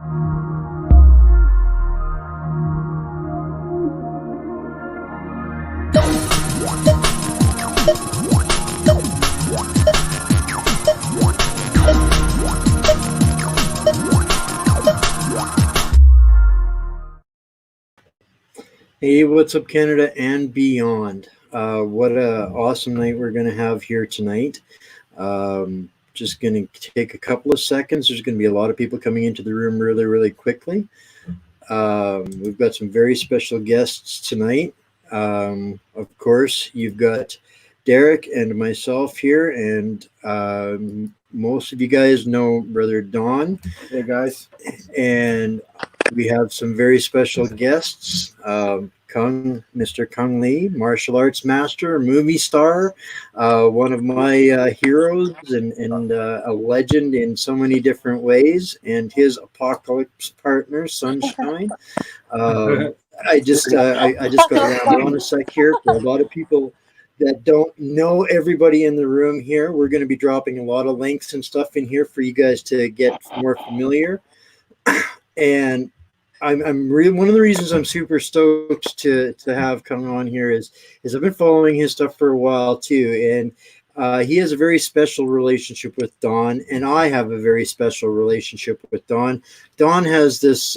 Hey, what's up, Canada and beyond? What a awesome night we're going to have here tonight. Just going to take a couple of seconds. There's going to be a lot of people coming into the room really, really quickly. We've got some very special guests tonight. Of course, you've got Derek and myself here, and most of you guys know Brother Don. Hey, guys. And we have some very special guests. Mr. Cung Lee, martial arts master, movie star, one of my heroes and a legend in so many different ways, and his apocalypse partner, Sunshine. I just got around on a sec here for a lot of people that don't know everybody in the room here. We're going to be dropping a lot of links and stuff in here for you guys to get more familiar. And I'm really, one of the reasons I'm super stoked to have come on here is I've been following his stuff for a while too, and he has a very special relationship with Don, and I have a very special relationship with Don. Don has this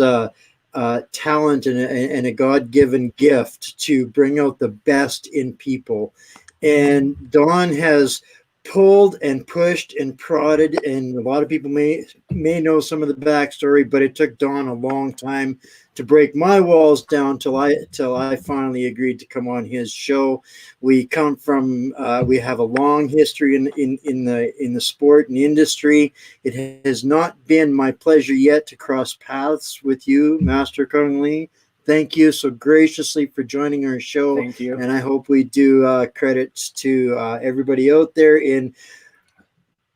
talent and a God-given gift to bring out the best in people, and Don has pulled and pushed and prodded, and a lot of people may know some of the backstory, but it took Don a long time to break my walls down till I finally agreed to come on his show. We come from we have a long history in the sport and industry. It has not been my pleasure yet to cross paths with you, Master Cung Lee. Thank you so graciously for joining our show. Thank you. And I hope we do credits to everybody out there in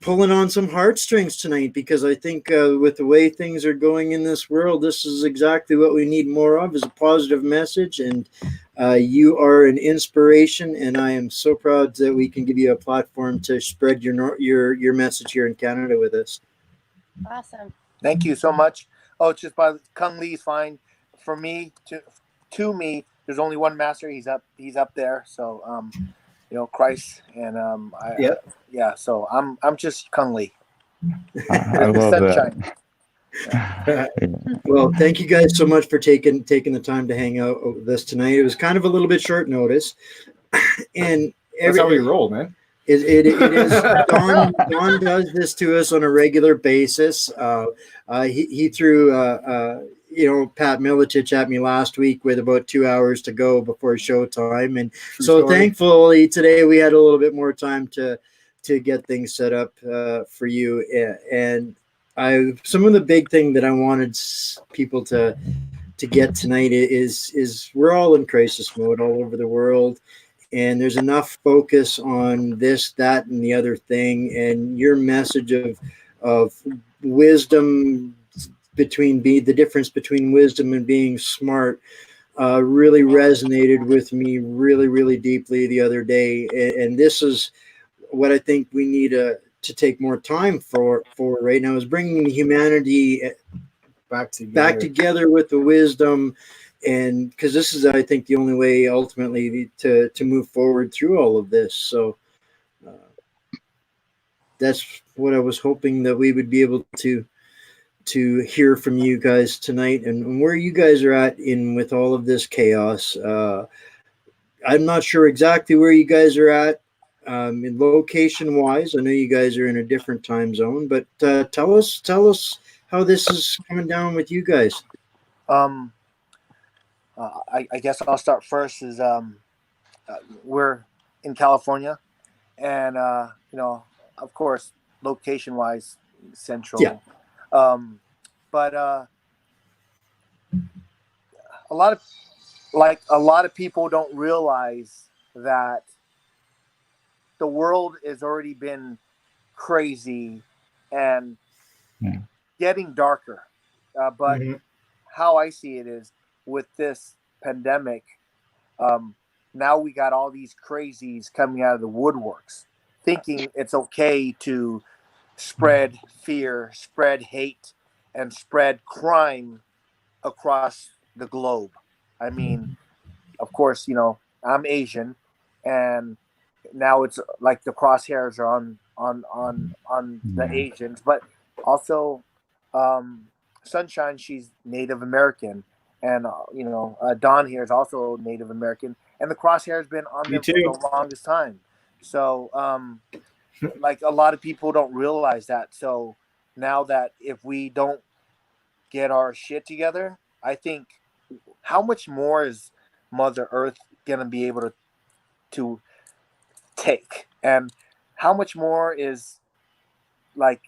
pulling on some heartstrings tonight, because I think with the way things are going in this world, this is exactly what we need more of, is a positive message. And you are an inspiration, and I am so proud that we can give you a platform to spread your message here in Canada with us. Awesome. Thank you so much. Oh, it's just by Cung Lee's fine. For me, to me, there's only one master. He's up there. So, Christ, and So I'm just Cung Lee. I love sunshine. that. Well, thank you guys so much for taking the time to hang out with us tonight. It was kind of a little bit short notice, and that's how we roll, man. It is. Don does this to us on a regular basis. He threw Pat Milicic at me last week with about 2 hours to go before showtime, and thankfully today we had a little bit more time to get things set up for you. And some of the big thing that I wanted people to get tonight is we're all in crisis mode all over the world. And there's enough focus on this, that, and the other thing. And your message of wisdom, the difference between wisdom and being smart, really resonated with me really, really deeply the other day. And this is what I think we need to take more time for right now, is bringing humanity back together with the wisdom. And because this is, I think, the only way ultimately to move forward through all of this. So that's what I was hoping that we would be able to hear from you guys tonight, and where you guys are at with all of this chaos. I'm not sure exactly where you guys are at in location wise. I know you guys are in a different time zone, but tell us how this is coming down with you guys. I guess I'll start first. Is we're in California, and of course, location-wise, central. Yeah. But a lot of people don't realize that the world has already been crazy and getting darker. But how I see it is, with this pandemic, now we got all these crazies coming out of the woodworks, thinking it's okay to spread fear, spread hate, and spread crime across the globe. I mean, of course, I'm Asian, and now it's like the crosshairs are on the Asians, but also Sunshine, she's Native American, and Don here is also Native American, and the crosshair has been on Me them for too. the longest time. So like a lot of people don't realize that. So now that if we don't get our shit together, I think how much more is Mother Earth gonna be able to take, and how much more is like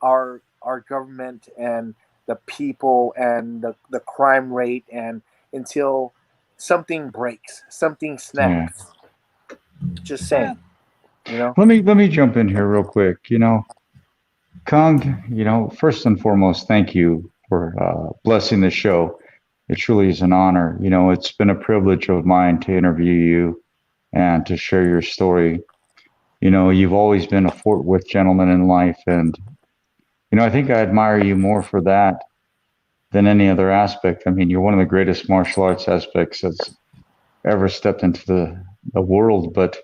our government and the people and the crime rate, and until something breaks, something snaps. Just saying, Let me jump in here real quick. Kung, first and foremost, thank you for blessing the show. It truly is an honor. It's been a privilege of mine to interview you and to share your story. You've always been a Fort Worth gentleman in life, and I think I admire you more for that than any other aspect. I mean, you're one of the greatest martial arts aspects that's ever stepped into the world, but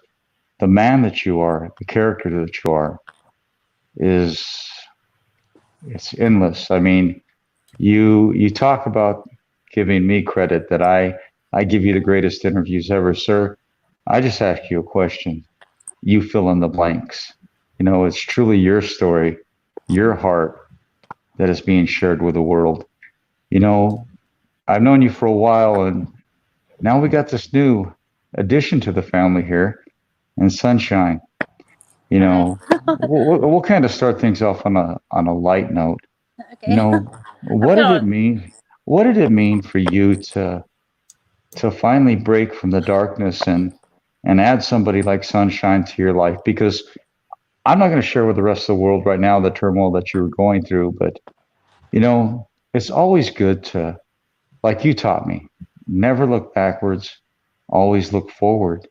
the man that you are, the character that you are, it's endless. I mean, you talk about giving me credit that I give you the greatest interviews ever, sir. I just ask you a question. You fill in the blanks. It's truly your story, your heart that is being shared with the world. I've known you for a while, and now we got this new addition to the family here, and Sunshine. We'll kind of start things off on a light note. Okay. What did it mean? What did it mean for you to finally break from the darkness and add somebody like Sunshine to your life? Because I'm not going to share with the rest of the world right now the turmoil that you were going through, but it's always good to, like you taught me, never look backwards, always look forward.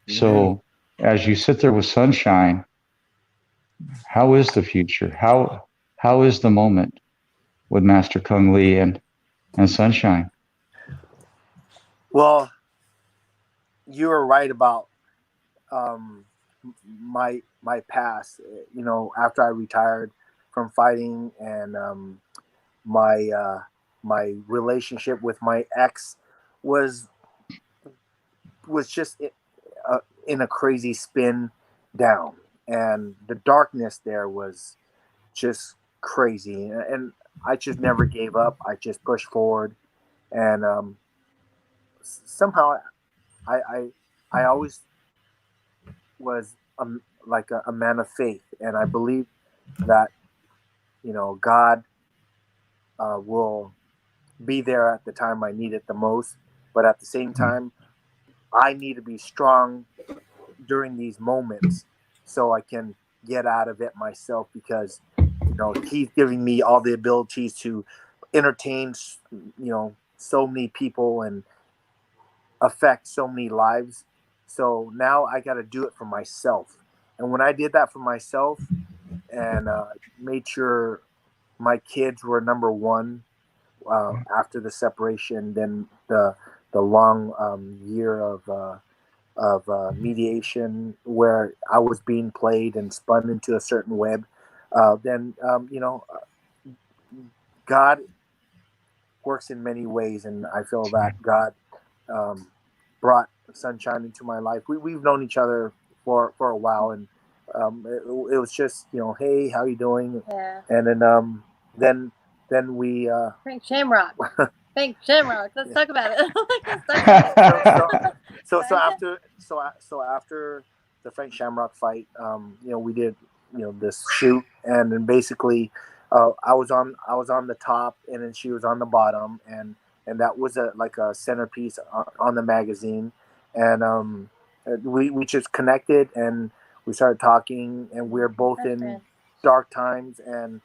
So as you sit there with Sunshine, how is the future? How is the moment with Master Kung Lee and Sunshine? Well, you were right about my past. After I retired from fighting, and my relationship with my ex was just in a crazy spin down, and the darkness there was just crazy, and I just never gave up. I just pushed forward, and somehow I always was like a man of faith, and I believe that God will be there at the time I need it the most, but at the same time I need to be strong during these moments so I can get out of it myself, because he's giving me all the abilities to entertain so many people and affect so many lives. So now I got to do it for myself. And when I did that for myself and made sure my kids were number one after the separation, then the long year of mediation where I was being played and spun into a certain web, then God works in many ways, and I feel that God brought Sunshine into my life. We've known each other for a while, and it was just hey, how you doing? Yeah. And then we Frank Shamrock. Frank Shamrock. Let's talk about it. so after the Frank Shamrock fight, we did this shoot, and then basically I was on the top, and then she was on the bottom, and that was like a centerpiece on the magazine, and we just connected, and we started talking, and we were both in dark times, and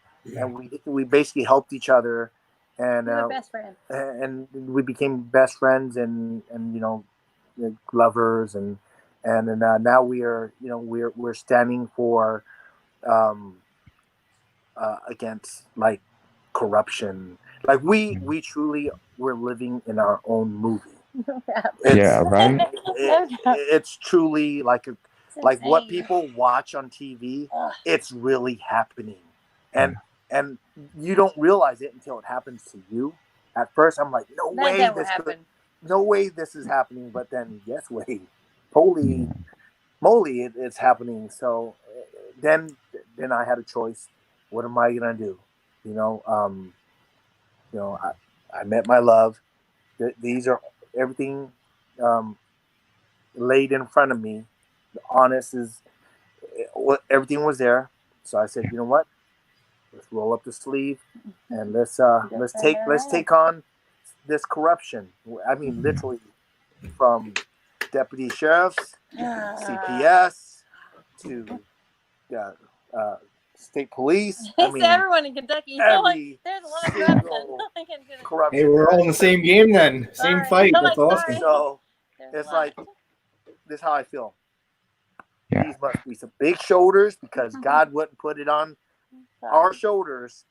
we basically helped each other, and we were best friends, and we became best friends, and lovers, and now we are we're standing for against like corruption. Like we truly were living in our own movie. Yeah, right. It's truly like like what insane. people watch on TV. Ugh. It's really happening, and you don't realize it until it happens to you. At first, I'm like, no That way never this could, happened. no way this is happening. But then, yes, wait, holy moly, it's happening. So then I had a choice. What am I gonna do? You know, I met my love. These are everything laid in front of me. The honest is everything was there. So I said, you know what? Let's roll up the sleeve and let's take on this corruption. I mean, literally from deputy sheriffs, CPS to state police. I mean, everyone in Kentucky. There's a lot of single corruption. Hey, we're all in the same game then. Same Sorry. fight. I'm That's like, awesome. sorry. So There's a it's lot. like, this is how I feel. Yeah. These must be some big shoulders because God wouldn't put it on our shoulders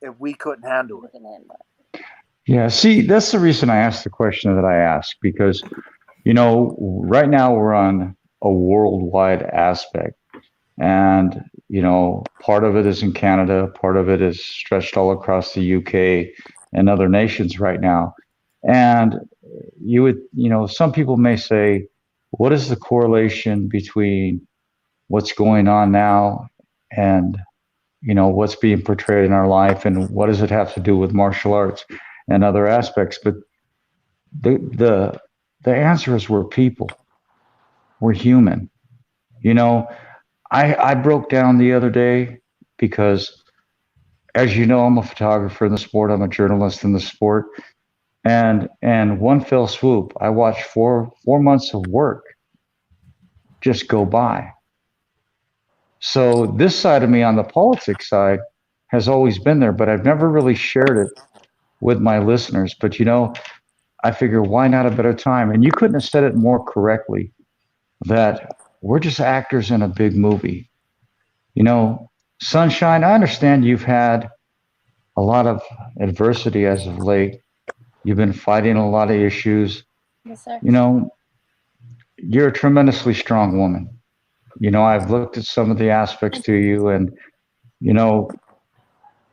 if we couldn't handle it. Yeah, see, that's the reason I asked the question that I asked, because, you know, right now we're on a worldwide aspect. And, you know, part of it is in Canada, part of it is stretched all across the UK and other nations right now. And you would, you know, some people may say, what is the correlation between what's going on now and, you know, what's being portrayed in our life, and what does it have to do with martial arts and other aspects? But the answer is we're people. We're human. You know, I broke down the other day because, as you know, I'm a photographer in the sport. I'm a journalist in the sport. And one fell swoop, I watched four months of work just go by. So this side of me on the politics side has always been there, but I've never really shared it with my listeners. But, you know, I figure, why not a better time? And you couldn't have said it more correctly, that we're just actors in a big movie. You know, Sunshine, I understand you've had a lot of adversity as of late. You've been fighting a lot of issues. Yes, sir. You know, you're a tremendously strong woman. You know, I've looked at some of the aspects to you, and, you know,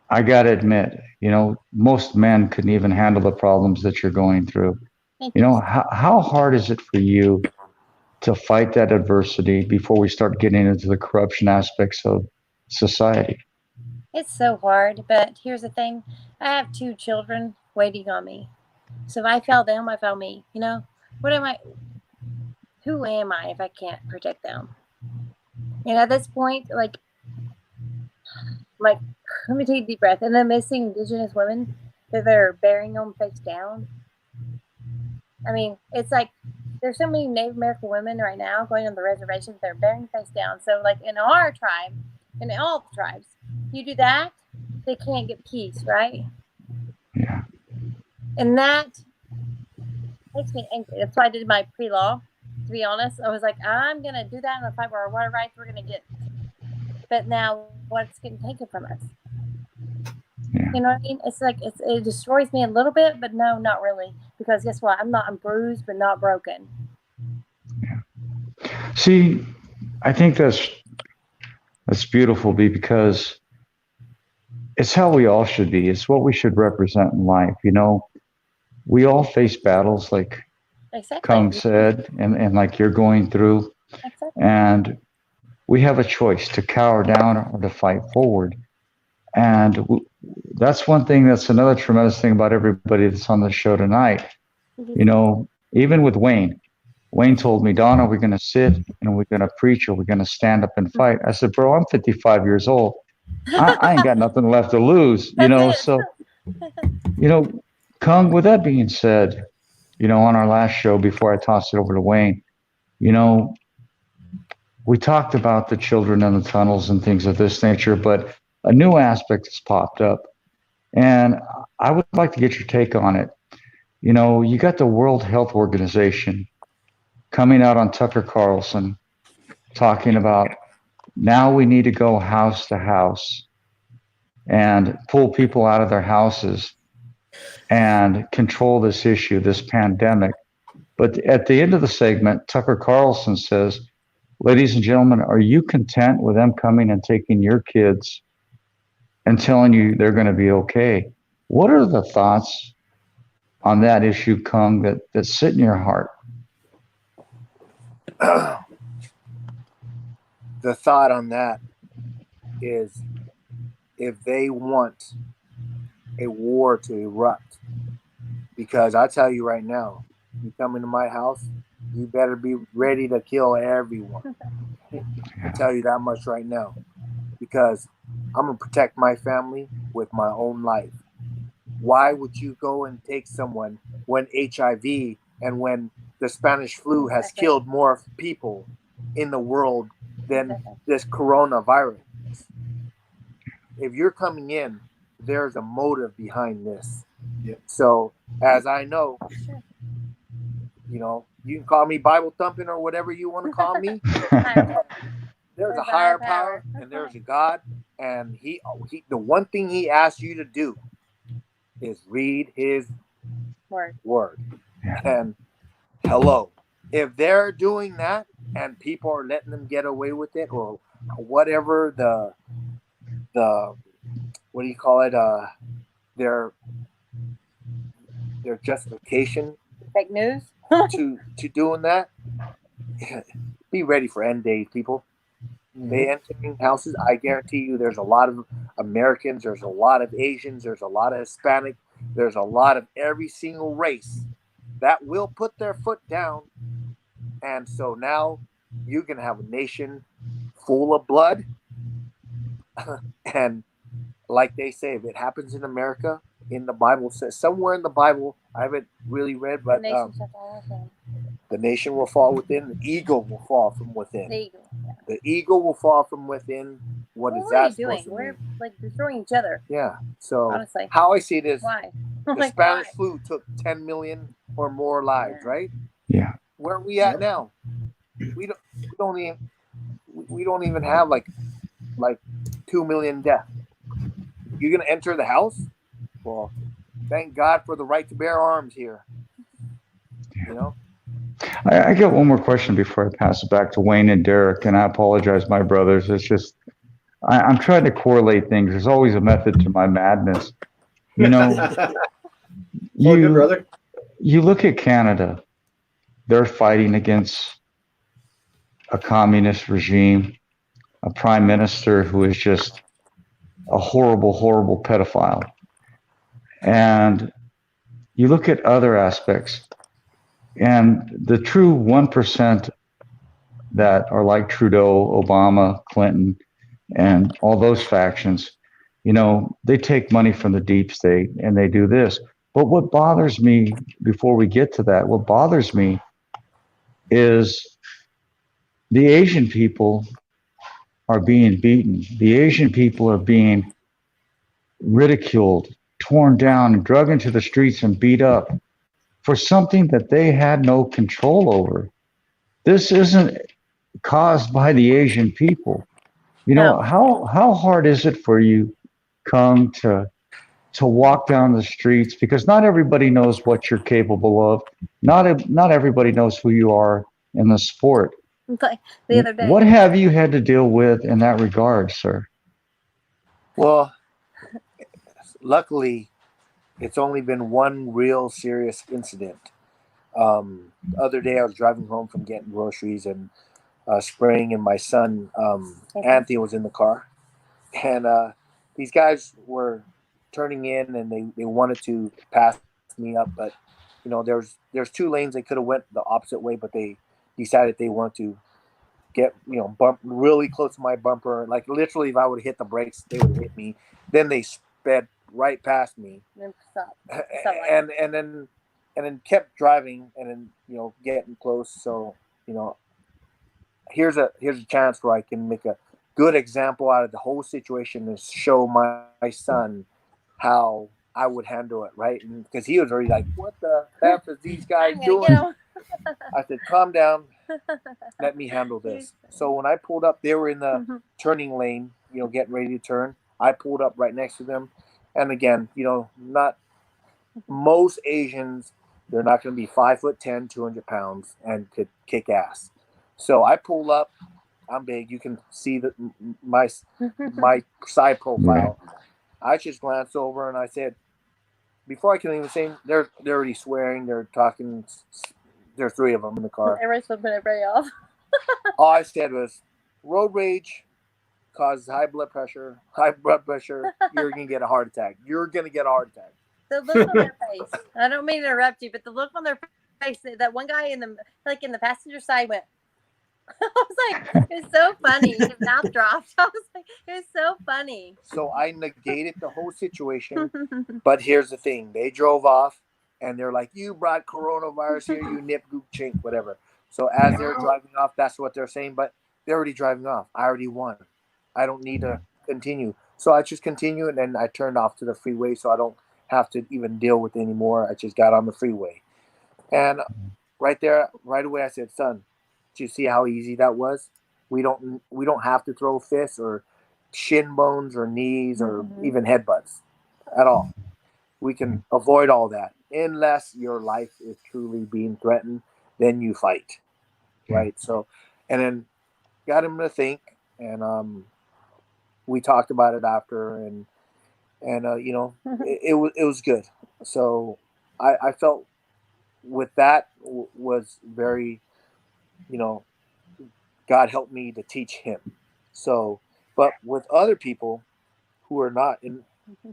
I got to admit, you know, most men couldn't even handle the problems that you're going through. Thank You know, how hard is it for you to fight that adversity before we start getting into the corruption aspects of society? It's so hard, but here's the thing. I have 2 children waiting on me. So if I fail them, I fail me. You know, who am I if I can't protect them? And at this point, like, let me take a deep breath. And I'm missing Indigenous women that they're burying them face down. I mean, it's like there's so many Native American women right now going on the reservations, they're burying face down. So, like, in our tribe, and in all the tribes, you do that, they can't get peace, right? Yeah. And that makes me angry. That's why I did my pre-law. To be honest, I was like, I'm going to do that in the fight where our water rights we're going to get. But now what's getting taken from us? Yeah. You know what I mean? It's like it destroys me a little bit, but no, not really. Because guess what? I'm bruised, but not broken. Yeah. See, I think that's beautiful, because it's how we all should be. It's what we should represent in life. You know, we all face battles, like Cung said, and like you're going through. Exactly. And we have a choice to cower down or to fight forward. And that's one thing, that's another tremendous thing about everybody that's on the show tonight. Mm-hmm. You know, even with Wayne told me, Don, are we going to sit and are we going to preach, or are we going to stand up and fight? I said, bro, I'm 55 years old. I ain't got nothing left to lose, you know? So, you know, Cung, with that being said, you know, on our last show, before I tossed it over to Wayne, you know, we talked about the children in the tunnels and things of this nature, but a new aspect has popped up, and I would like to get your take on it. You know, you got the World Health Organization coming out on Tucker Carlson talking about now we need to go house to house and pull people out of their houses and control this issue, this pandemic. But at the end of the segment, Tucker Carlson says, ladies and gentlemen, are you content with them coming and taking your kids and telling you they're going to be okay? What are the thoughts on that issue, Kung, that sit in your heart? The thought on that is, if they want a war to erupt, because I tell you right now, you come into my house, you better be ready to kill everyone. I tell you that much right now, because I'm going to protect my family with my own life. Why would you go and take someone when HIV and when the Spanish flu has killed more people in the world than this coronavirus? If you're coming in, there's a motive behind this. Yep. So, as I know, you know, you can call me Bible thumping or whatever you want to call me. There's a higher power and there's a God, and he the one thing he asks you to do is read his word. And hello, if they're doing that and people are letting them get away with it, or whatever the what do you call it, their justification, Fake news to doing that, be ready for end days, people. They entering houses, I guarantee you there's a lot of Americans, there's a lot of Asians, there's a lot of Hispanic, there's a lot of every single race that will put their foot down. And so now you can have a nation full of blood. And like they say, if it happens in America, in the Bible says, somewhere in the Bible, I haven't really read, but the nation will fall within, the eagle will fall from within. The eagle will fall from within. What is that supposed to mean? We're like destroying each other. Yeah. So honestly, how I see it is, why? The Spanish flu took 10 million or more lives, right? Yeah. Where are we at now? We don't even have like 2 million deaths. You're gonna enter the house? Well, thank God for the right to bear arms here. You know. I got one more question before I pass it back to Wayne and Derek, and I apologize, my brothers. It's just I'm trying to correlate things. There's always a method to my madness. You know, good, brother. You look at Canada. They're fighting against a communist regime, a prime minister who is just a horrible, horrible pedophile. And you look at other aspects, and the true 1% that are like Trudeau, Obama, Clinton, and all those factions, you know, they take money from the deep state and they do this. But what bothers me, before we get to that, what bothers me is the Asian people are being beaten. The Asian people are being ridiculed, torn down, and drug into the streets and beat up for something that they had no control over. This isn't caused by the Asian people. You know, how hard is it for you, Kung, to walk down the streets? Because not everybody knows what you're capable of. Not everybody knows who you are in the sport. Like the other day. What have you had to deal with in that regard, sir? Well, luckily, it's only been one real serious incident. The other day, I was driving home from getting groceries and spraying, and my son, Anthony, was in the car. And these guys were turning in, and they wanted to pass me up. But, you know, there's two lanes. They could have went the opposite way, but they decided they wanted to get, you know, bump really close to my bumper. Like, literally, if I would have hit the brakes, they would have hit me. Then they sped right past me. And then kept driving, and then, you know, getting close. So, you know, here's a chance where I can make a good example out of the whole situation and show my son how I would handle it, right? Because he was already like, what the F is these guys doing? I said, calm down, let me handle this. So when I pulled up, they were in the turning lane, you know, getting ready to turn. I pulled up right next to them. And again, not most Asians, they're not going to be 5'10", 200 pounds and could kick ass. So I pull up. I'm big. You can see my side profile. I just glanced over and I said, before I can even say, they're already swearing. They're talking. There's 3 of them in the car. Everyone's flipping everybody off. All I said was, road rage causes high blood pressure. You're going to get a heart attack. You're going to get a heart attack. The look on their face. I don't mean to interrupt you, but the look on their face, that one guy in the passenger side went, I was like, it was so funny. His mouth dropped. I was like, it was so funny. So I negated the whole situation. But here's the thing. They drove off and they're like, you brought coronavirus here, you nip goop chink, whatever. So as they're driving off, that's what they're saying. But they're already driving off. I already won. I don't need to continue. So I just continue, and then I turned off to the freeway so I don't have to even deal with it anymore. I just got on the freeway. And right away I said, son, do you see how easy that was? We don't have to throw fists or shin bones or knees or even headbutts at all. We can avoid all that unless your life is truly being threatened. Then you fight, right? So, and then got him to think, and we talked about it after, and it was good. So I felt with that was very, God helped me to teach him. So, but with other people who are not in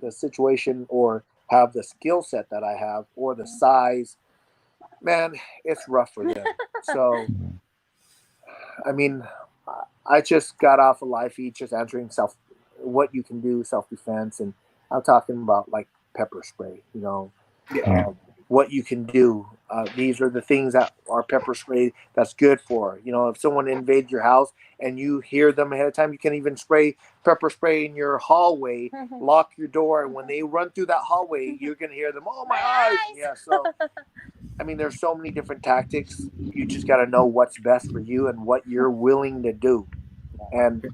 the situation or have the skill set that I have or the size, man, it's rough for them. So, I mean, I just got off a live feed just answering what you can do, self-defense, and I'm talking about like pepper spray, what you can do. These are the things that are pepper spray that's good for. If someone invades your house and you hear them ahead of time, you can even spray pepper spray in your hallway, lock your door, and when they run through that hallway, you're going to hear them, oh, my eyes! Yeah, so, I mean, there's so many different tactics. You just got to know what's best for you and what you're willing to do. And,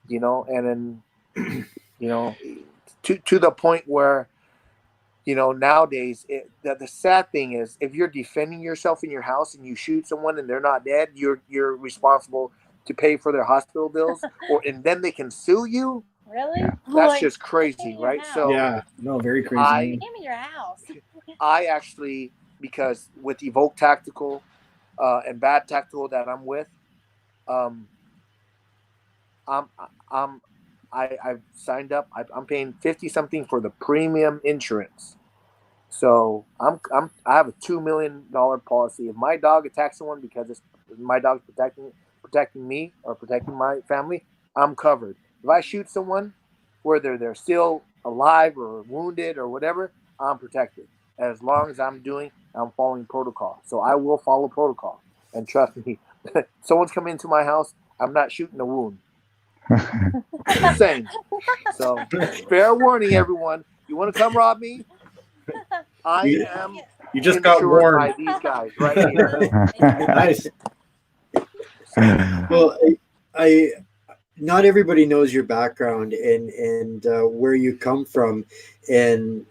and then, to the point where, nowadays, the sad thing is, if you're defending yourself in your house and you shoot someone and they're not dead, you're responsible to pay for their hospital bills, and then they can sue you. Really? That's just crazy, right? So yeah, no, very crazy. Give me your house. I actually, because with Evoke Tactical and Bad Tactical that I'm with, I've signed up. I'm paying $50 something for the premium insurance. So I have a $2 million policy. If my dog attacks someone because my dog's protecting me or protecting my family, I'm covered. If I shoot someone, whether they're still alive or wounded or whatever, I'm protected. As long as I'm following protocol. So I will follow protocol. And trust me, someone's coming into my house, I'm not shooting a wound. Just saying. So fair warning, everyone. You want to come rob me? I am. You just got warned by these guys right here. Nice. Well, I not everybody knows your background and where you come from, and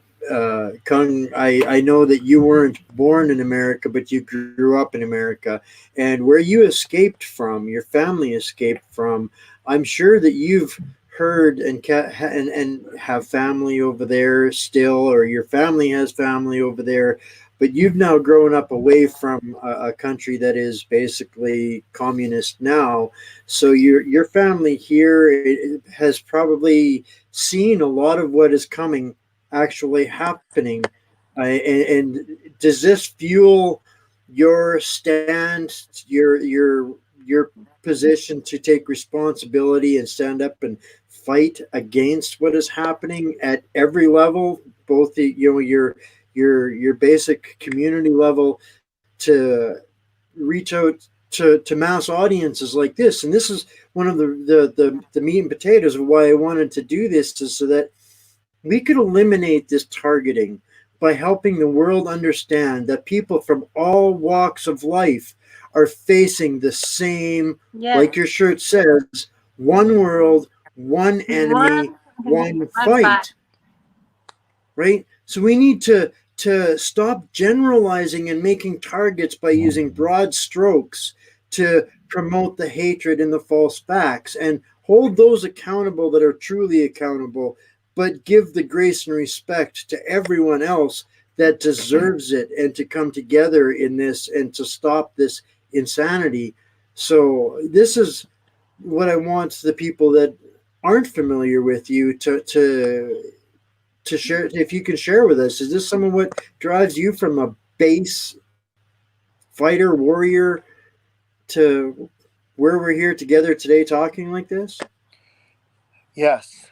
Cung, I know that you weren't born in America, but you grew up in America, and where you escaped from, your family escaped from. I'm sure that you've heard and have family over there still, or your family has family over there, but you've now grown up away from a country that is basically communist now. So your family here has probably seen a lot of what is coming actually happening. And does this fuel your stand, your position to take responsibility and stand up and fight against what is happening at every level, both the your basic community level, to reach out to mass audiences like this? And this is one of the meat and potatoes of why I wanted to do this, is so that we could eliminate this targeting by helping the world understand that people from all walks of life are facing the same, like your shirt says, one world, one enemy, one fight, right? So we need to stop generalizing and making targets by using broad strokes to promote the hatred and the false facts, and hold those accountable that are truly accountable, but give the grace and respect to everyone else that deserves it, and to come together in this and to stop this insanity. So this is what I want the people that aren't familiar with you to share. If you can share with us, is this some of what drives you from a base fighter warrior to where we're here together today talking like this? Yes.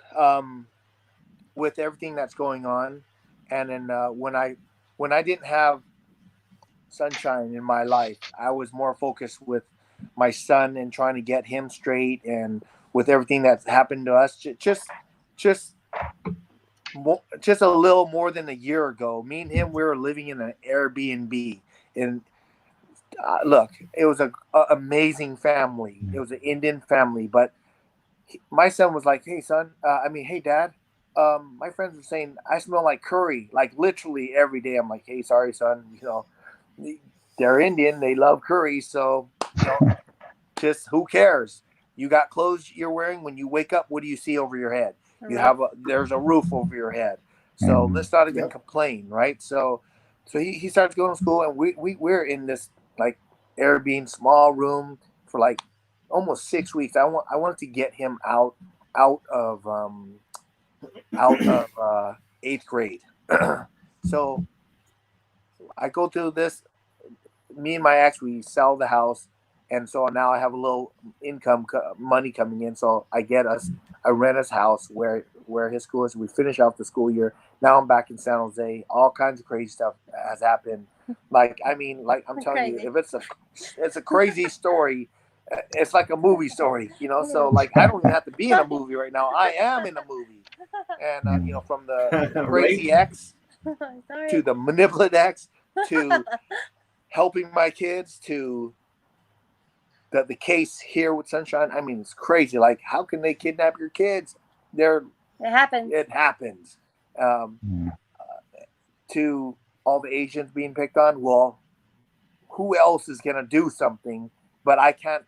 With everything that's going on, and then when I didn't have sunshine in my life, I was more focused with my son and trying to get him straight, and with everything that's happened to us, just a little more than a year ago, me and him, we were living in an Airbnb. And look, it was an amazing family. It was an Indian family, but my son was like, "Hey, son, hey, Dad, my friends are saying I smell like curry, like literally every day." I'm like, "Hey, sorry, son, they're Indian, they love curry, so just who cares? You got clothes you're wearing. When you wake up, what do you see over your head? There's a roof over your head. So let's not even complain, right?" So he starts going to school, and we're in this like Airbnb small room for like almost 6 weeks. I wanted to get him out of 8th grade. So I go through this. Me and my ex, we sell the house, and so now I have a little money coming in. So I rent his house where his school is. We finish out the school year. Now I'm back in San Jose. All kinds of crazy stuff has happened. I'm telling you, if it's a crazy story. It's like a movie story, So like, I don't even have to be in a movie right now. I am in a movie, and from the crazy ex to the manipulative ex to helping my kids to the case here with Sunshine. I mean, it's crazy. Like, how can they kidnap your kids? It happens. To all the Asians being picked on. Well, who else is gonna do something? But I can't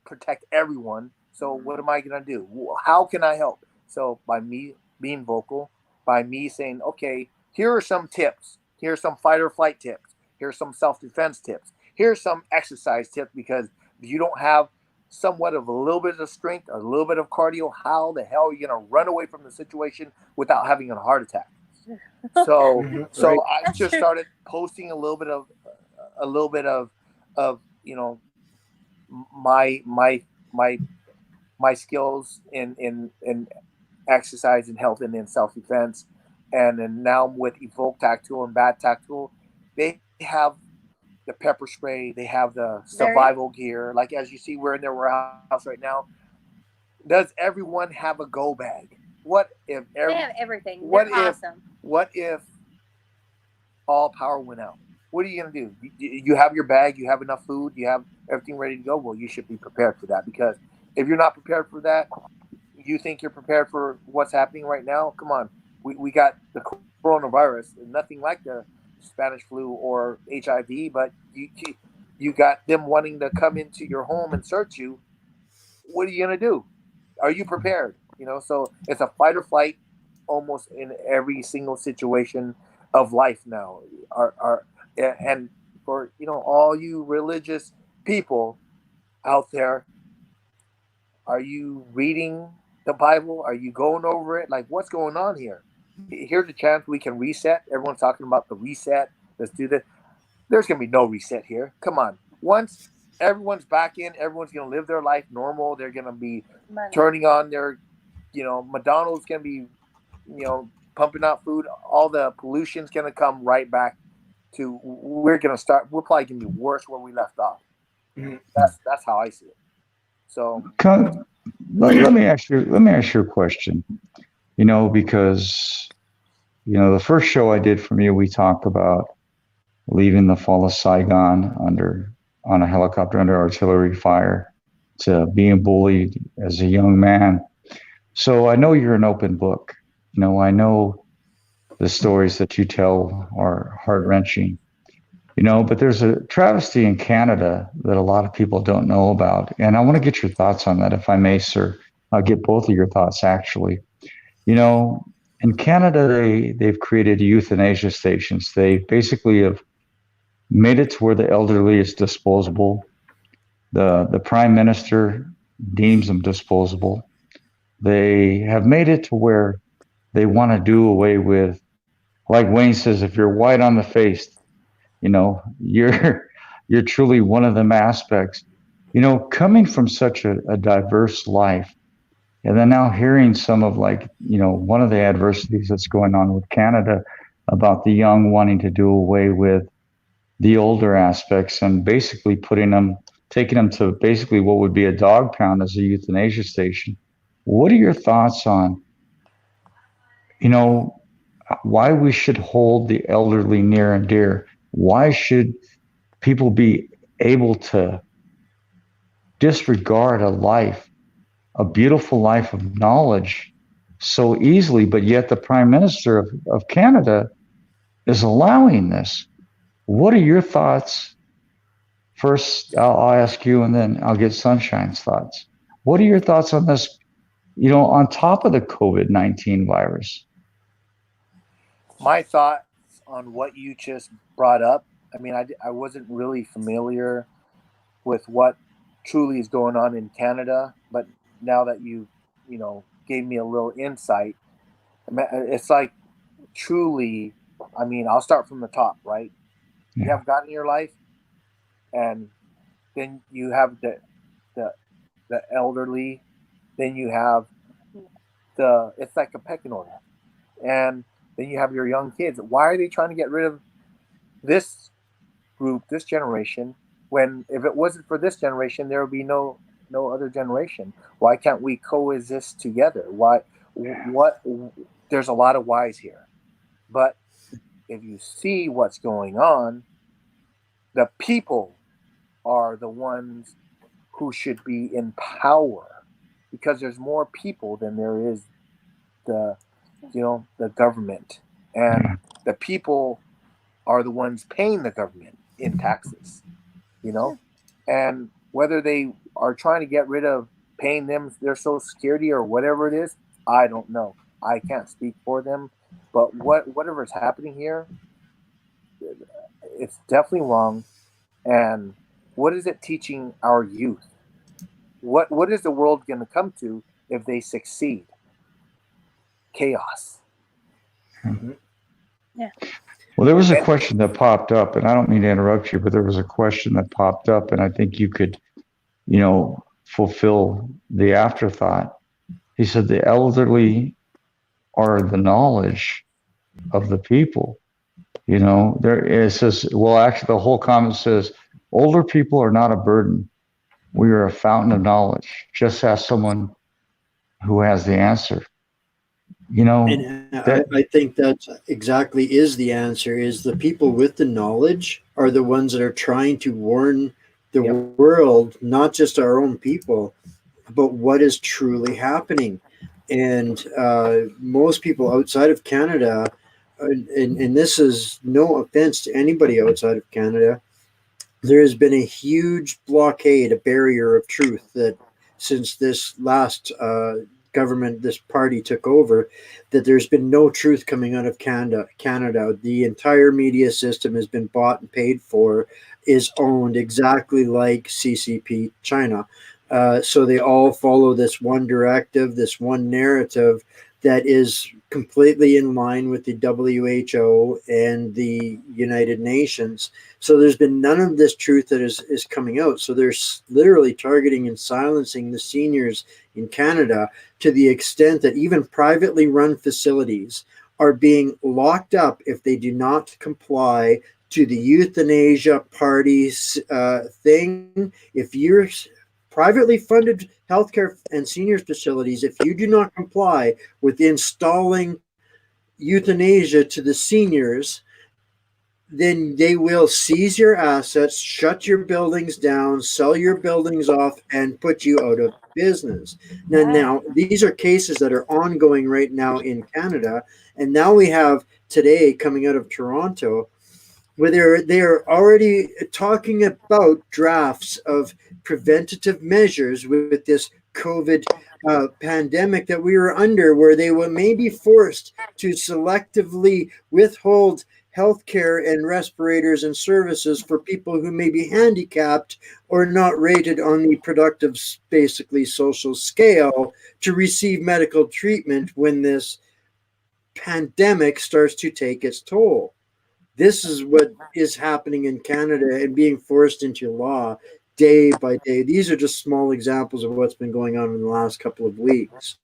protect everyone. So what am I going to do? How can I help? So by me being vocal, by me saying, okay, here are some tips. Here's some fight or flight tips. Here's some self-defense tips. Here's some exercise tips, because if you don't have somewhat of a little bit of strength, a little bit of cardio, how the hell are you going to run away from the situation without having a heart attack? So I just started posting a little bit of my skills in exercise and health and in self-defense. And then now with Evoke Tactical and Bad Tactical, they have the pepper spray, they have the survival gear. Like, as you see, we're in their warehouse right now. Does everyone have a go bag? What if they have everything? They're awesome. What if all power went out? What are you going to do? You have your bag, you have enough food, you have everything ready to go. Well, you should be prepared for that, because if you're not prepared for that, you think you're prepared for what's happening right now? Come on. We got the coronavirus, nothing like the Spanish flu or HIV, but you got them wanting to come into your home and search you. What are you going to do? Are you prepared? So it's a fight or flight almost in every single situation of life now. And for all you religious people out there, are you reading the Bible? Are you going over it? Like, what's going on here? Here's a chance we can reset. Everyone's talking about the reset. Let's do this. There's going to be no reset here. Come on. Once everyone's back in, everyone's going to live their life normal. They're going to be turning on their, McDonald's going to be, pumping out food. All the pollution's going to come right back to, we're probably going to be worse where we left off. Mm-hmm. That's how I see it. So let me ask you a question. Because the first show I did from you, we talked about leaving the fall of Saigon on a helicopter under artillery fire to being bullied as a young man So I know you're an open book. I know the stories that you tell are heart-wrenching. But there's a travesty in Canada that a lot of people don't know about. And I want to get your thoughts on that, if I may, sir. I'll get both of your thoughts, actually. In Canada, they've created euthanasia stations. They basically have made it to where the elderly is disposable. The prime minister deems them disposable. They have made it to where they want to do away with, like Wayne says, if you're white on the face, you're truly one of them aspects. Coming from such a diverse life, and then now hearing some of one of the adversities that's going on with Canada about the young wanting to do away with the older aspects and basically taking them to basically what would be a dog pound as a euthanasia station. What are your thoughts on, why we should hold the elderly near and dear? Why should people be able to disregard a beautiful life of knowledge so easily, but yet the Prime Minister of Canada is allowing this? What are your thoughts? First, I'll ask you, and then I'll get Sunshine's thoughts. What are your thoughts on this, on top of the COVID-19 virus? My thoughts on what you just brought up, I wasn't really familiar with what truly is going on in Canada, but now that you gave me a little insight, it's like truly, I'll start from the top, right? Yeah. You have God in your life, and then you have the elderly, then you have it's like a pecking order, and then you have your young kids. Why are they trying to get rid of this group, this generation, when if it wasn't for this generation, there would be no other generation? Why can't we coexist together? Why? What? There's a lot of whys here. But if you see what's going on, the people are the ones who should be in power, because there's more people than there is the government, and the people are the ones paying the government in taxes, and whether they are trying to get rid of paying them their Social Security or whatever it is, I don't know. I can't speak for them, but whatever is happening here, it's definitely wrong. And what is it teaching our youth? What is the world going to come to if they succeed? Chaos. Mm-hmm. Yeah. Well, there was a question that popped up, and I don't mean to interrupt you, but there was a question that popped up, and I think you could, fulfill the afterthought. He said the elderly are the knowledge of the people. It says, well, actually, the whole comment says, older people are not a burden. We are a fountain of knowledge. Just ask someone who has the answer. And I think that exactly is the answer, is the people with the knowledge are the ones that are trying to warn the world, not just our own people, but what is truly happening. And most people outside of Canada, and this is no offense to anybody outside of Canada, there has been a huge blockade, a barrier of truth that since this last government, this party took over, that there's been no truth coming out of Canada. The entire media system has been bought and paid for, is owned exactly like CCP China. So they all follow this one directive, this one narrative that is completely in line with the WHO and the United Nations. So there's been none of this truth that is coming out. So they're literally targeting and silencing the seniors in Canada to the extent that even privately run facilities are being locked up if they do not comply to the euthanasia party's thing. If you're privately funded healthcare and seniors facilities, if you do not comply with installing euthanasia to the seniors, then they will seize your assets, shut your buildings down, sell your buildings off, and put you out of business. Now, these are cases that are ongoing right now in Canada. And now we have today coming out of Toronto, where they're already talking about drafts of preventative measures with this COVID pandemic that we were under, where they may be forced to selectively withhold healthcare and respirators and services for people who may be handicapped or not rated on the productive, basically social scale to receive medical treatment when this pandemic starts to take its toll. This is what is happening in Canada and being forced into law day by day. These are just small examples of what's been going on in the last couple of weeks.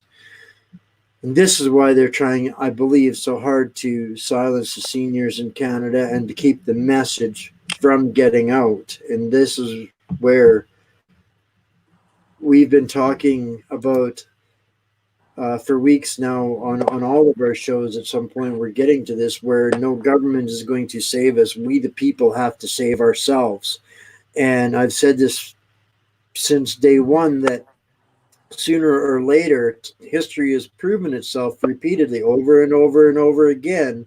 And this is why they're trying, I believe, so hard to silence the seniors in Canada and to keep the message from getting out. And this is where we've been talking about for weeks now on all of our shows. At some point we're getting to this where no government is going to save us. We the people have to save ourselves. And I've said this since day one, that sooner or later history has proven itself repeatedly over and over and over again.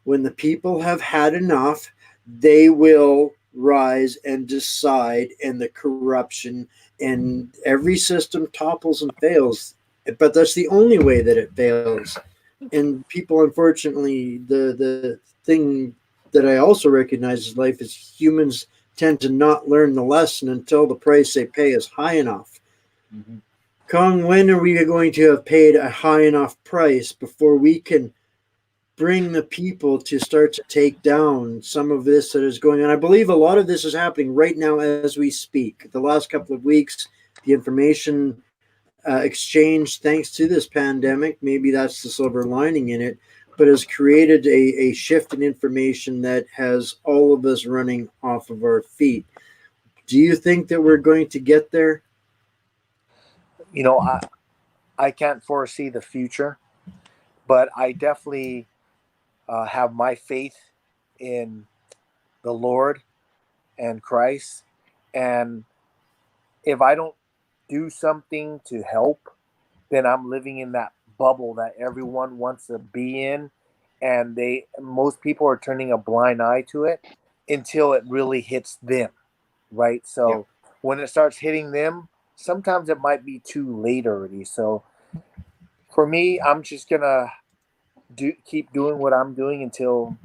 When the people have had enough, they will rise and decide, and the corruption and every system topples and fails. But that's the only way that it fails. And people, unfortunately, the thing that I also recognize in life is humans tend to not learn the lesson until the price they pay is high enough. Mm-hmm. Kong, when are we going to have paid a high enough price before we can bring the people to start to take down some of this that is going on? I believe a lot of this is happening right now as we speak. The last couple of weeks, the information exchange, thanks to this pandemic, maybe that's the silver lining in it, but has created a shift in information that has all of us running off of our feet. Do you think that we're going to get there? You know, I can't foresee the future, but I definitely have my faith in the Lord and Christ. And if I don't do something to help, then I'm living in that bubble that everyone wants to be in, and most people are turning a blind eye to it until it really hits them, right? So when it starts hitting them, sometimes it might be too late already. So for me, I'm just gonna keep doing what I'm doing until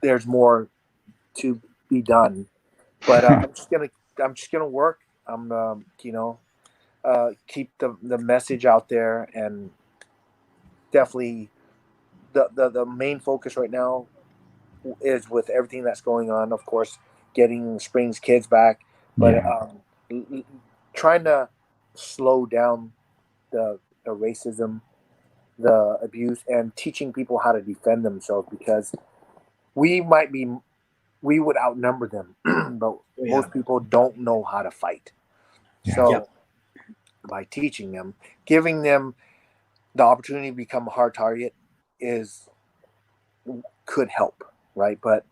there's more to be done. But I'm just gonna work. I'm keep the message out there, and definitely the main focus right now is with everything that's going on. Of course, getting Springs kids back, but trying to slow down the racism, the abuse, and teaching people how to defend themselves, because we would outnumber them, but most people don't know how to fight. So by teaching them, giving them the opportunity to become a hard target could help, right? But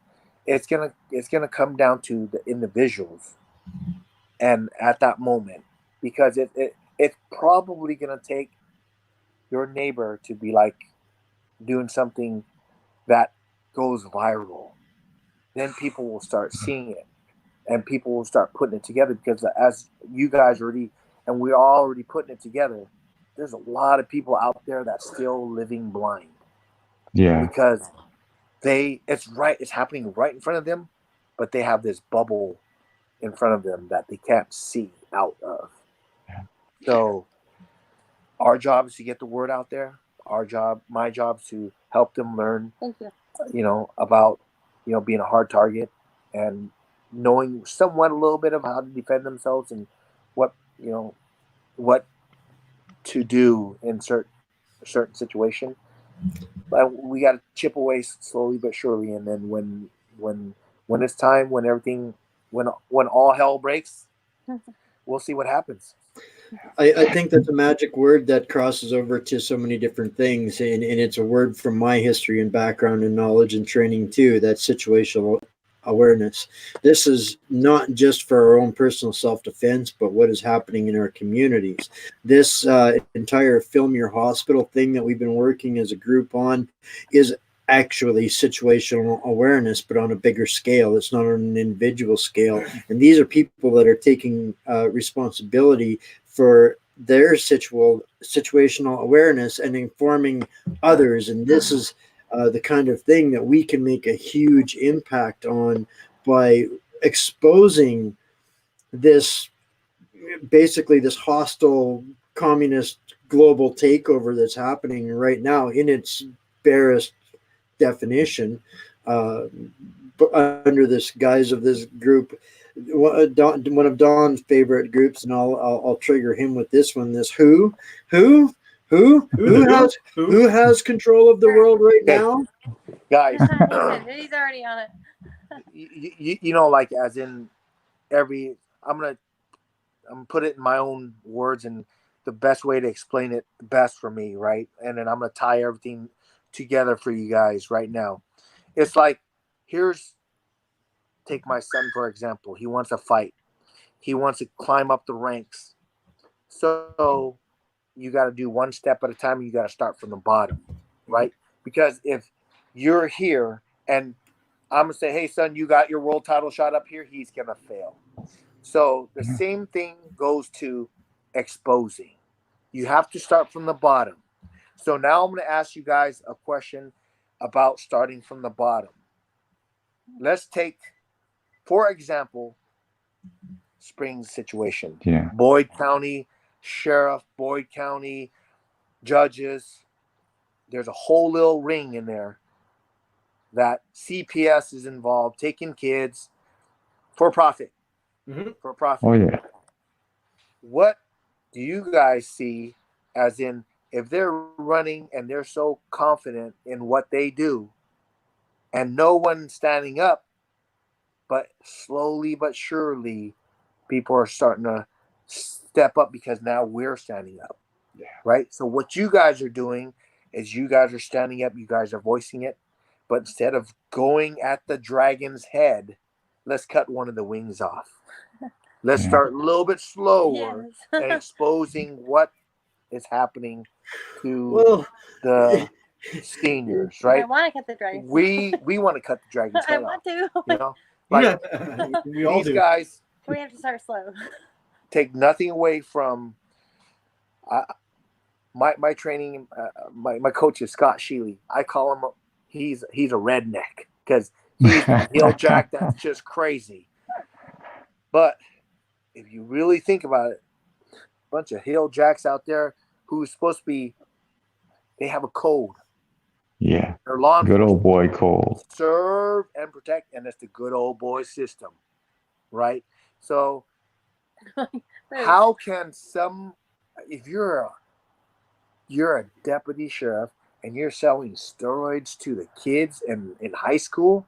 it's gonna come down to the individuals, and at that moment, because it's probably gonna take your neighbor to be like doing something that goes viral. Then people will start seeing it, and people will start putting it together, because as you guys already, and we're already putting it together, there's a lot of people out there that's still living blind. Because it's happening right in front of them, but they have this bubble in front of them that they can't see out of. So our job is to get the word out there. My job is to help them learn, about, being a hard target, and knowing somewhat a little bit of how to defend themselves, and what to do in certain situation. But we got to chip away slowly but surely, and then when it's time, when all hell breaks, we'll see what happens. I think that's a magic word that crosses over to so many different things, and it's a word from my history and background and knowledge and training too. That situational awareness. This is not just for our own personal self-defense, but what is happening in our communities. This entire Film Your Hospital thing that we've been working as a group on is actually situational awareness, but on a bigger scale. It's not on an individual scale. And these are people that are taking responsibility for their situational awareness and informing others. And this is the kind of thing that we can make a huge impact on by exposing this, basically this hostile communist global takeover that's happening right now in its barest definition, under this guise of this group. One of Don's favorite groups, and I'll trigger him with this one. This who has control of the world right now? Guys, He's already on it. you know, like as in every, I'm gonna put it in my own words and the best way to explain it best for me, right? And then I'm gonna tie everything together for you guys right now. It's like, take my son for example. He wants to fight. He wants to climb up the ranks. So you got to do one step at a time. You got to start from the bottom, right? Because if you're here and I'm gonna say, hey son, you got your world title shot up here, he's gonna fail. So the same thing goes to exposing. You have to start from the bottom. So now I'm going to ask you guys a question about starting from the bottom. Let's take, for example, Springs situation. Yeah. Boyd County Sheriff, Boyd County judges. There's a whole little ring in there that CPS is involved, taking kids for profit. Mm-hmm. For profit. Oh, yeah. What do you guys see as in, if they're running and they're so confident in what they do and no one standing up, but slowly but surely people are starting to step up because now we're standing up, right? So what you guys are doing is you guys are standing up, you guys are voicing it, but instead of going at the dragon's head, let's cut one of the wings off. Let's start a little bit slower and exposing what is happening to the seniors, right? I want to cut the dragon. We want to cut the dragon's head off. I want to. You know, like we all these do. guys We have to start slow. take nothing away from my training. My coach is Scott Sheely. I call him he's a redneck because he's a heel jack that's just crazy. But if you really think about it, a bunch of heel jacks out there who's supposed to be, they have a code. Yeah. They're law Good old boy code. Serve and protect, and it's the good old boy system, right? So how can if you're a deputy sheriff and you're selling steroids to the kids in high school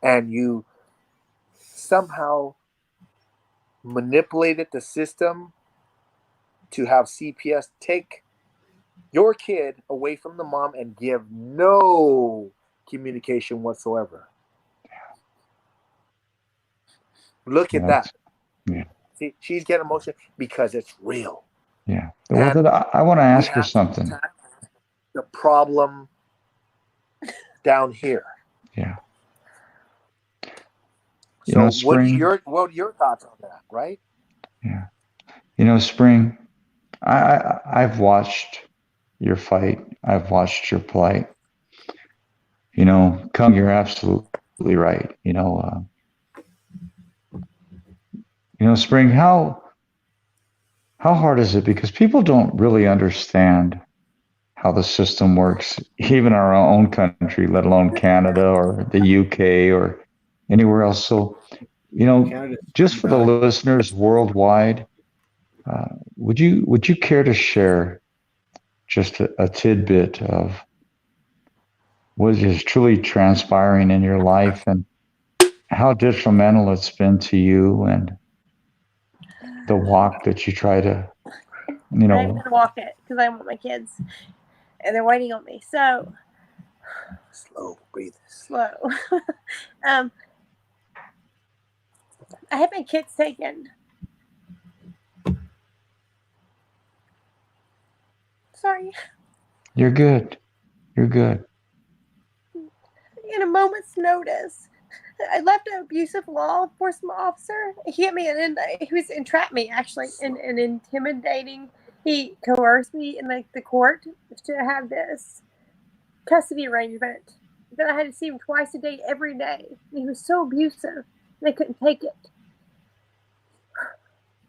and you somehow manipulated the system to have CPS take your kid away from the mom and give no communication whatsoever. Look at that. Yeah. See, she's getting emotional because it's real. Yeah. Well, I want to ask her something. The problem down here. Yeah. So what Spring, are your thoughts on that, right? Yeah. Spring, I've watched your fight. I've watched your plight. Cung, you're absolutely right. Spring, how hard is it? Because people don't really understand how the system works, even our own country, let alone Canada or the UK or anywhere else. So, just for the listeners worldwide, would you care to share just a tidbit of what is truly transpiring in your life and how detrimental it's been to you and the walk that you try to You I'm know, gonna walk it because I want my kids, and they're waiting on me. So Slow, breathe. slow. I had my kids taken. Sorry. you're good. You're good. In a moment's notice, I left an abusive law enforcement officer. He hit me and he was entrapped me actually and intimidating. He coerced me in the court to have this custody arrangement. Then I had to see him twice a day, every day. He was so abusive. They couldn't take it.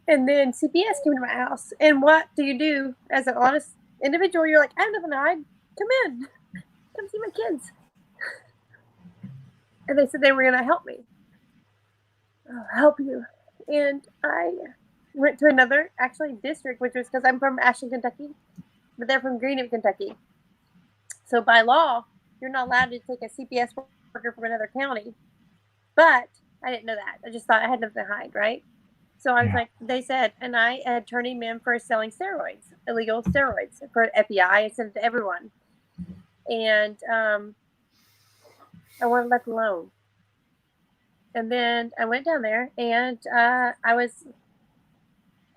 And then CPS came to my house. And what do you do as an honest individual? You're like, I have nothing to hide. Come in. Come see my kids. And they said they were going to help me. I'll help you. And I went to another, actually, district, which was because I'm from Ashland, Kentucky. But they're from Greenup, Kentucky. So by law, you're not allowed to take a CPS worker from another county. But I didn't know that. I just thought I had nothing to hide, right? So I was like, they said, and I had turned him in for selling steroids, illegal steroids for FBI. I sent it to everyone. And I wasn't left alone. And then I went down there and I was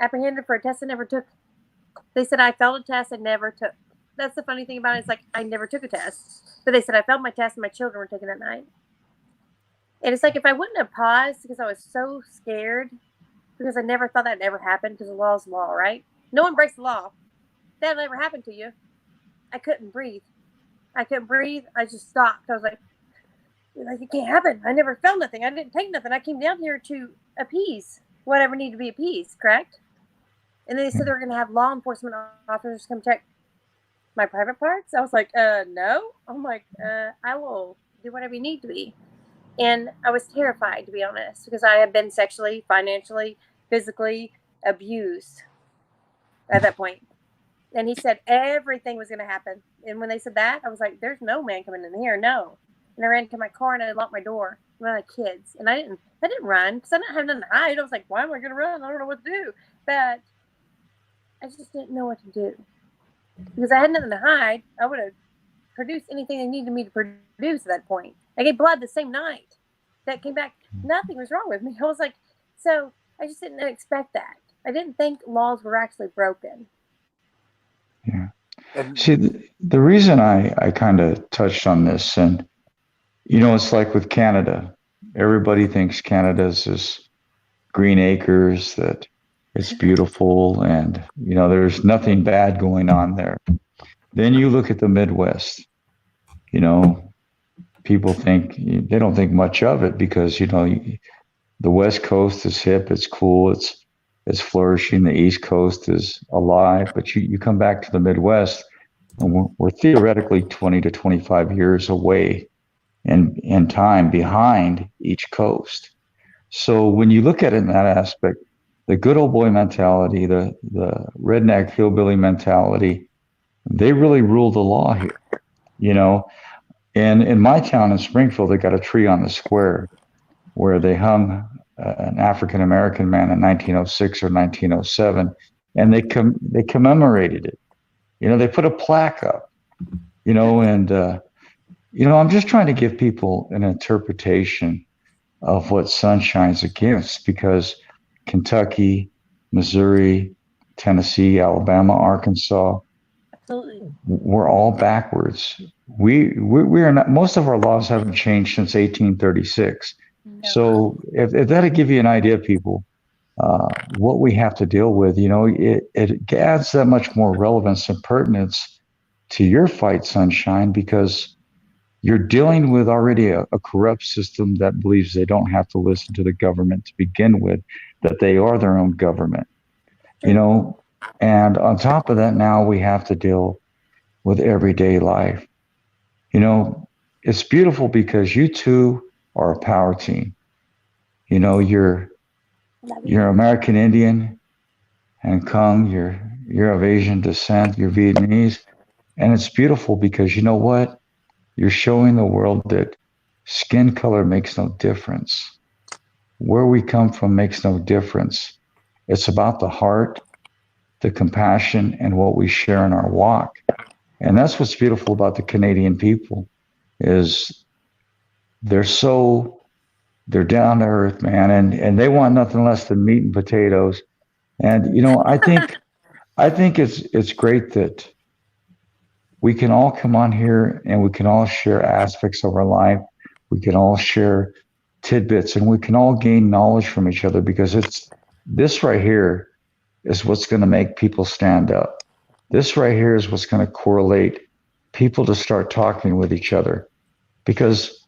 apprehended for a test I never took. They said I failed a test I never took. That's the funny thing about it. It's like I never took a test. But they said I failed my test and my children were taken that night. And it's like if I wouldn't have paused because I was so scared, because I never thought that'd ever happen, because the law is law, right? No one breaks the law. That'll never happen to you. I couldn't breathe. I just stopped. I was like, it can't happen. I never felt nothing. I didn't take nothing. I came down here to appease whatever needed to be appeased, correct? And they said they were going to have law enforcement officers come check my private parts. I was like, no. I'm like, I will do whatever you need to be. And I was terrified, to be honest, because I had been sexually, financially, physically abused at that point. And he said everything was going to happen. And when they said that, I was like, there's no man coming in here, no. And I ran to my car and I locked my door with my kids. And I didn't run because I didn't have nothing to hide. I was like, why am I going to run? I don't know what to do. But I just didn't know what to do. Because I had nothing to hide. I would have produced anything they needed me to produce at that point. I gave blood the same night. That came back. Nothing was wrong with me. I was like, so I just didn't expect that. I didn't think laws were actually broken. Yeah. See, the reason I kind of touched on this, and, you know, it's like with Canada. Everybody thinks Canada's this green acres, that it's beautiful, and, you know, there's nothing bad going on there. Then you look at the Midwest, you know, people think, they don't think much of it because, you know, the West Coast is hip, it's cool, it's flourishing. The East Coast is alive, but you come back to the Midwest, and we're theoretically 20 to 25 years away in time behind each coast. So when you look at it in that aspect, the good old boy mentality, the redneck hillbilly mentality, they really rule the law here, you know. And in my town in Springfield, they got a tree on the square where they hung an African-American man in 1906 or 1907, and they commemorated it. You know, they put a plaque up, you know, and, you know, I'm just trying to give people an interpretation of what Sunshine's against, because Kentucky, Missouri, Tennessee, Alabama, Arkansas, Absolutely. we're all backwards. We are not, most of our laws haven't changed since 1836. No. So if that'd give you an idea, people, what we have to deal with, you know, it adds that much more relevance and pertinence to your fight, Sunshine, because you're dealing with already a corrupt system that believes they don't have to listen to the government to begin with, that they are their own government, you know. And on top of that, now we have to deal with everyday life. You know, it's beautiful because you two are a power team. You know, you're American Indian, and Cung, you're of Asian descent, you're Vietnamese. And it's beautiful because, you know what? You're showing the world that skin color makes no difference. Where we come from makes no difference. It's about the heart, the compassion, and what we share in our walk. And that's what's beautiful about the Canadian people is they're down to earth, man, and they want nothing less than meat and potatoes. And I think it's great that we can all come on here and we can all share aspects of our life. We can all share tidbits and we can all gain knowledge from each other because it's this right here is what's going to make people stand up. This right here is what's going to correlate people to start talking with each other. Because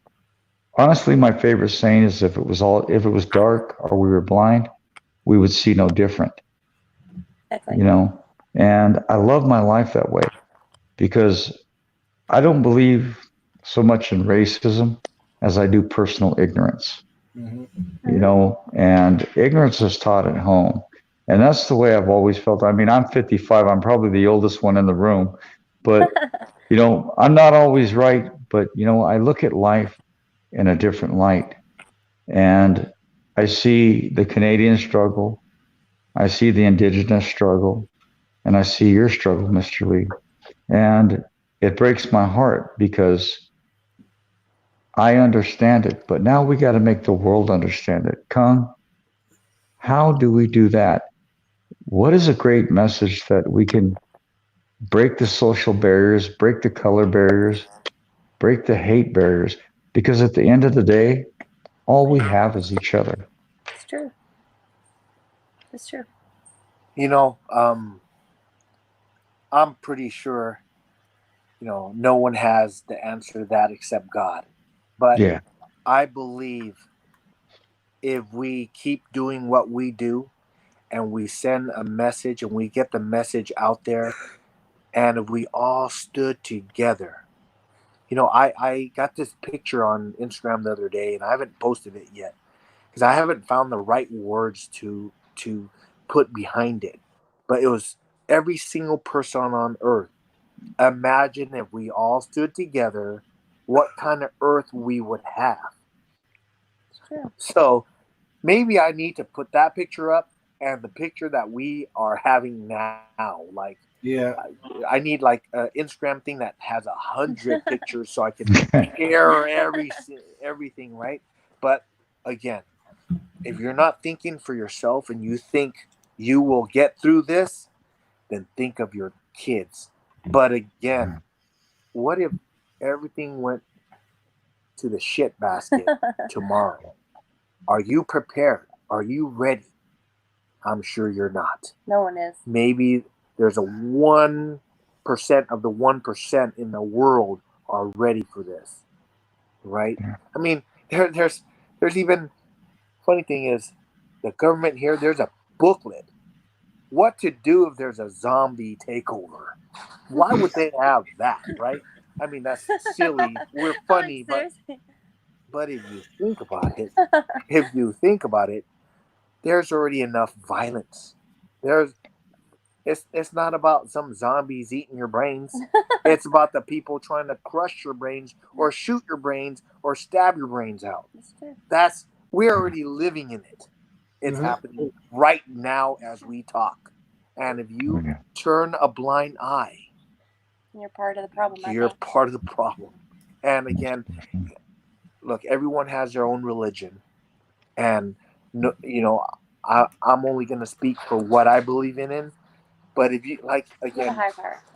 honestly, my favorite saying is if it was dark or we were blind, we would see no different. Exactly. You know, and I love my life that way because I don't believe so much in racism as I do personal ignorance. Mm-hmm. You know, and ignorance is taught at home. And that's the way I've always felt. I mean, I'm 55. I'm probably the oldest one in the room, but you know, I'm not always right, but you know, I look at life in a different light. And I see the Canadian struggle, I see the Indigenous struggle, and I see your struggle, Mr. Lee. And it breaks my heart because I understand it, but now we got to make the world understand it. Kung, how do we do that? What is a great message that we can break the social barriers, break the color barriers, break the hate barriers? Because at the end of the day, all we have is each other. It's true. It's true. You know, I'm pretty sure, you know, no one has the answer to that except God. But Yeah. I believe if we keep doing what we do and we send a message and we get the message out there and if we all stood together. You know, I got this picture on Instagram the other day and I haven't posted it yet because I haven't found the right words to put behind it. But it was every single person on earth. Imagine if we all stood together, what kind of earth we would have. It's true. So maybe I need to put that picture up and the picture that we are having now. Like, Yeah. I need like an Instagram thing that has 100 pictures so I can share everything, right? But again, if you're not thinking for yourself and you think you will get through this, then think of your kids. But again, what if everything went to the shit basket tomorrow? Are you prepared? Are you ready? I'm sure you're not. No one is. Maybe there's a 1% of the 1% in the world are ready for this, right? I mean, there's even funny thing is the government here. There's a booklet. What to do if there's a zombie takeover? Why would they have that, right? I mean, that's silly. We're funny, Like, but if you think about it, there's already enough violence. It's not about some zombies eating your brains. It's about the people trying to crush your brains or shoot your brains or stab your brains out. We're already living in it. It's happening right now as we talk. And if you turn a blind eye, you're part of the problem. You're part of the problem. And again, look, everyone has their own religion. And, you know, I'm only going to speak for what I believe in. But if you, like, again,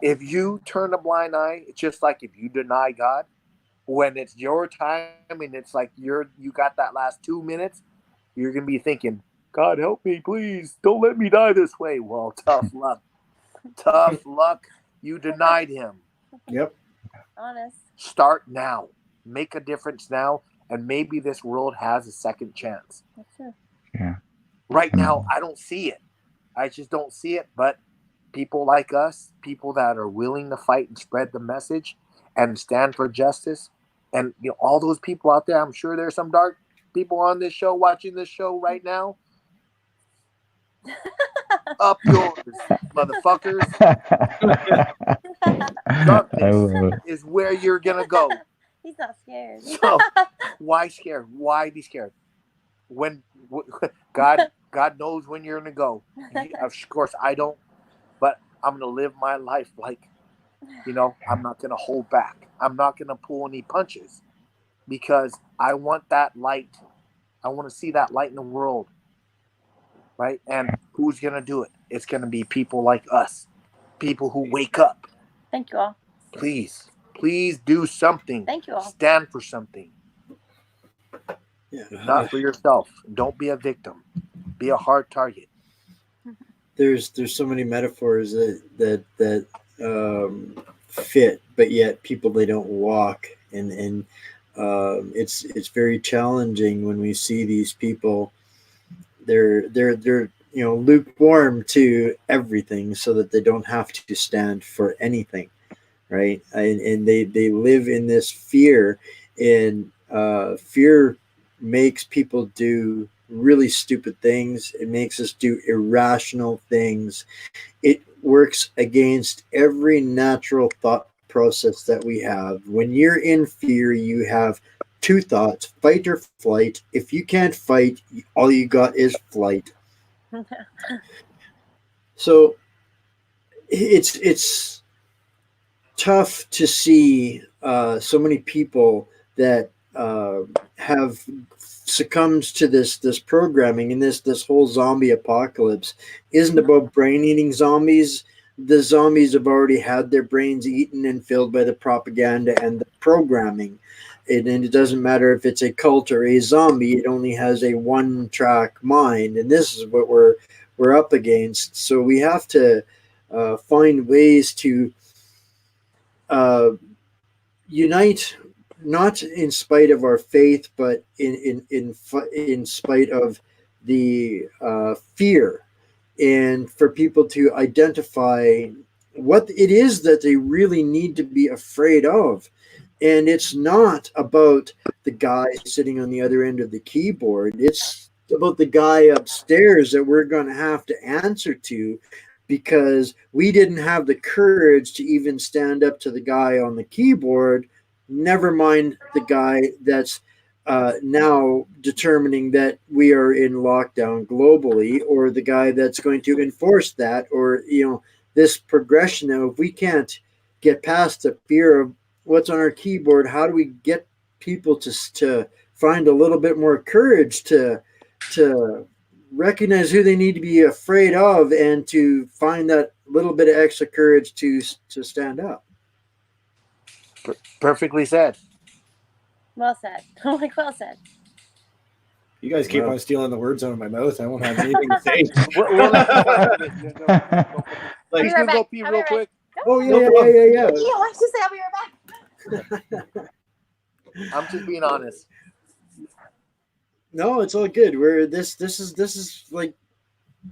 if you turn a blind eye, it's just like if you deny God, when it's your time and it's like you got that last 2 minutes, you're going to be thinking, God, help me, please. Don't let me die this way. Well, tough luck. Tough luck. You denied him. Yep. Honest. Start now. Make a difference now. And maybe this world has a second chance. That's true. Yeah. Right now, I don't see it. I just don't see it. But people like us, people that are willing to fight and spread the message and stand for justice, and you know, all those people out there, I'm sure there's some dark people on this show watching this show right now. Up yours, motherfuckers. Darkness is where you're gonna go. He's not scared. So why scared? Why be scared? When God knows when you're gonna go. Of course, I don't but I'm going to live my life like, you know, I'm not going to hold back. I'm not going to pull any punches because I want that light. I want to see that light in the world, right? And who's going to do it? It's going to be people like us, people who wake up. Thank you all. Please do something. Thank you all. Stand for something. Yeah. Not for yourself. Don't be a victim. Be a hard target. There's so many metaphors that fit, but yet people, they don't walk, and it's very challenging when we see these people. They're you know, lukewarm to everything, so that they don't have to stand for anything, right? And they live in this fear, and fear makes people do really stupid things. It makes us do irrational things. It works against every natural thought process that we have. When you're in fear, you have two thoughts: fight or flight. If you can't fight, all you got is flight. So it's tough to see so many people that have succumbed to this programming, and this whole zombie apocalypse isn't about brain eating zombies. The zombies have already had their brains eaten and filled by the propaganda and the programming. And it doesn't matter if it's a cult or a zombie, it only has a one-track mind. And this is what we're up against. So we have to find ways to unite, not in spite of our faith, but in spite of the fear, and for people to identify what it is that they really need to be afraid of. And it's not about the guy sitting on the other end of the keyboard. It's about the guy upstairs that we're going to have to answer to, because we didn't have the courage to even stand up to the guy on the keyboard, never mind the guy that's now determining that we are in lockdown globally, or the guy that's going to enforce that, or, you know, this progression. Now, if we can't get past the fear of what's on our keyboard, how do we get people to find a little bit more courage to recognize who they need to be afraid of, and to find that little bit of extra courage to stand up? Perfectly said. Well said. Like, well said. You guys keep on stealing the words out of my mouth. I won't have anything to say. We'll let you go ahead. I'll He's be right gonna go back. pee I'll be real right quick. Oh, No yeah. Yeah, I was just say I'll be right back. I'm just being honest. No, it's all good. This is like,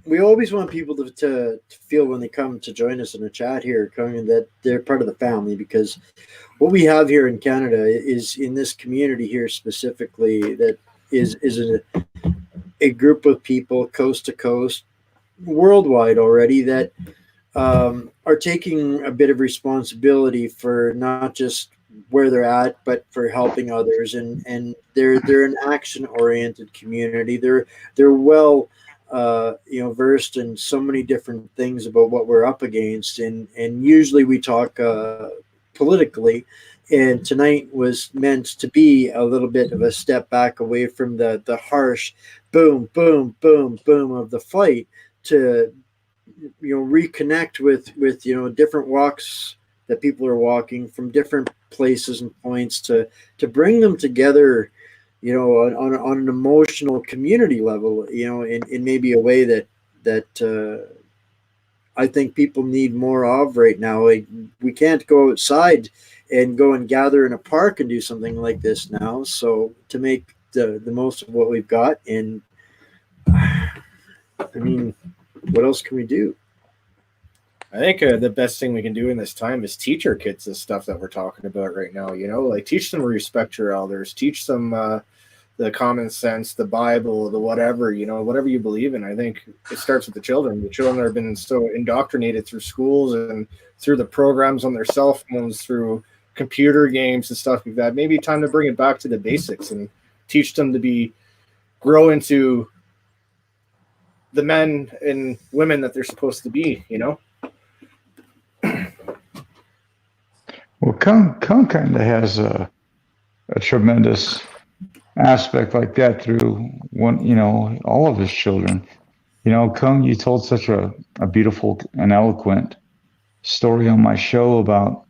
we always want people to feel when they come to join us in a chat here, Kung, that they're part of the family, because what we have here in Canada is, in this community here specifically, that is a group of people coast to coast, worldwide already, that are taking a bit of responsibility for not just where they're at, but for helping others, and they're an action oriented community. They're well versed in so many different things about what we're up against, and usually we talk politically, and tonight was meant to be a little bit of a step back away from the harsh boom boom boom boom of the fight, to reconnect with different walks that people are walking from different places and points, to bring them together, on an emotional community level, in maybe a way that I think people need more of right now. Like, we can't go outside and go and gather in a park and do something like this now. So to make the most of what we've got, and I mean, what else can we do? I think the best thing we can do in this time is teach our kids this stuff that we're talking about right now. Like, teach them to respect your elders, teach them the common sense, the Bible, the whatever, whatever you believe in. I think it starts with the children. The children have been so indoctrinated through schools and through the programs on their cell phones, through computer games and stuff like that. Maybe time to bring it back to the basics and teach them to grow into the men and women that they're supposed to be, Well, Kung kind of has a tremendous aspect like that through all of his children. Kung, you told such a beautiful and eloquent story on my show about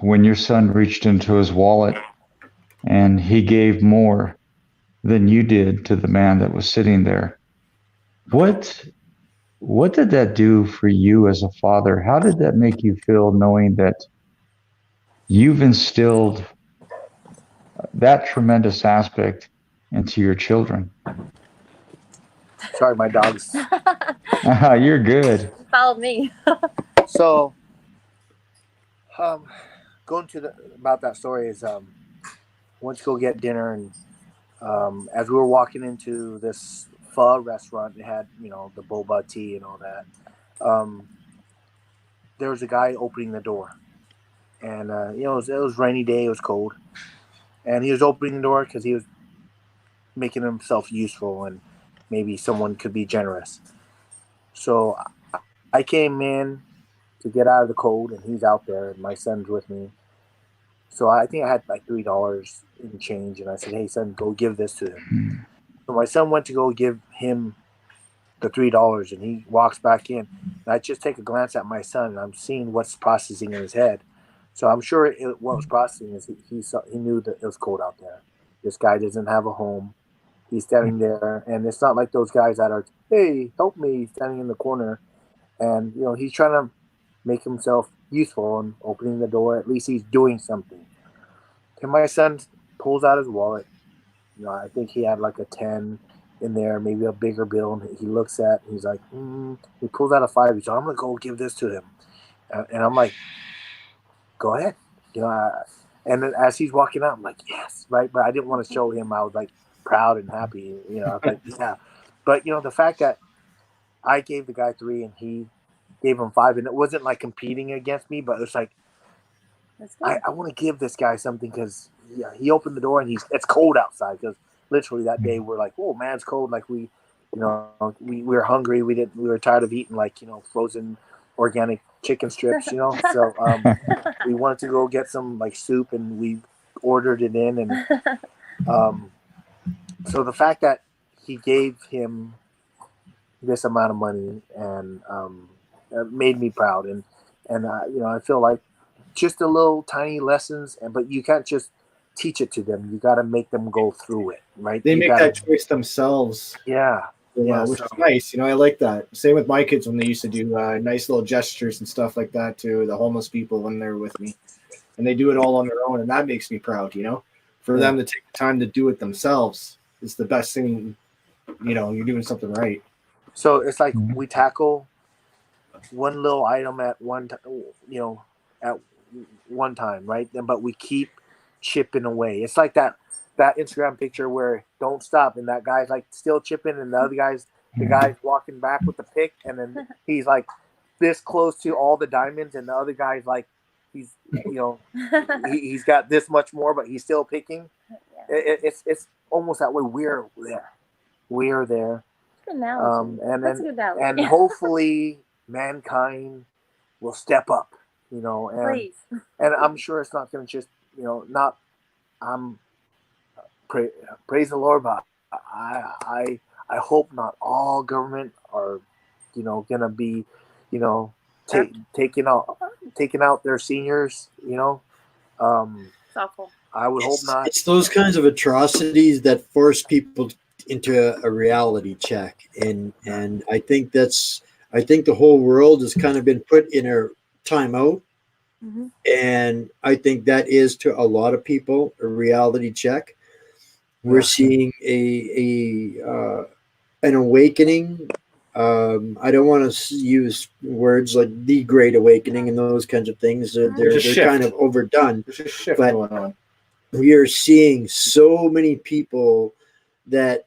when your son reached into his wallet and he gave more than you did to the man that was sitting there. What did that do for you as a father? How did that make you feel knowing that you've instilled that tremendous aspect into your children? Sorry, my dogs. You're good. Followed me. So, going to about that story is went to go get dinner, and as we were walking into this pho restaurant, it had the boba tea and all that. There was a guy opening the door, and it was rainy day, it was cold, and he was opening the door because he was making himself useful, and maybe someone could be generous. So I came in to get out of the cold, and he's out there, and my son's with me. So I think I had like $3 in change, and I said, "Hey, son, go give this to him." So my son went to go give him the $3, and he walks back in. And I just take a glance at my son, and I'm seeing what's processing in his head. So I'm sure what was processing is he knew that it was cold out there. This guy doesn't have a home. He's standing there, and it's not like those guys that are, "Hey, help me," standing in the corner. And he's trying to make himself useful and opening the door. At least he's doing something. And my son pulls out his wallet. I think he had like a 10 in there, maybe a bigger bill. And he looks at, he's like, he pulls out a 5. He's like, "I'm gonna go give this to him," and I'm like, "Go ahead." And then as he's walking out, I'm like, "Yes," right? But I didn't want to show him I was like proud and happy. I was like, "Yeah," but the fact that I gave the guy 3 and he gave him 5, and it wasn't like competing against me, but it's like I want to give this guy something because he opened the door and it's cold outside, because literally that day we're like, "Oh man, it's cold." Like we were hungry. We were tired of eating like frozen organic chicken strips. So we wanted to go get some like soup, and we ordered it in, and so the fact that he gave him this amount of money and it made me proud, and I feel like just a little tiny lessons, but you can't just teach it to them. You got to make them go through it, right? They make that choice themselves. Yeah, which is nice. I like that. Same with my kids when they used to do nice little gestures and stuff like that to the homeless people when they're with me, and they do it all on their own, and that makes me proud. For them to take the time to do it themselves is the best thing. You're doing something right. So it's like we tackle one little item at one time, right? But we keep chipping away. It's like that Instagram picture where don't stop, and that guy's like still chipping, and the guy's walking back with the pick, and then he's like this close to all the diamonds, and the other guy's like he's he's got this much more, but he's still picking. It's almost that way. We're there. And hopefully mankind will step up, and I'm sure it's not going to just, praise the Lord, but I hope not all government are, going to be, taking out their seniors, It's awful. I would hope not. It's those kinds of atrocities that force people into a reality check, and I think the whole world has kind of been put in a timeout, and I think that is to a lot of people a reality check. We're seeing an awakening. I don't want to use words like the Great Awakening and those kinds of things. They're kind of overdone. There's a shift but going on. We are seeing so many people that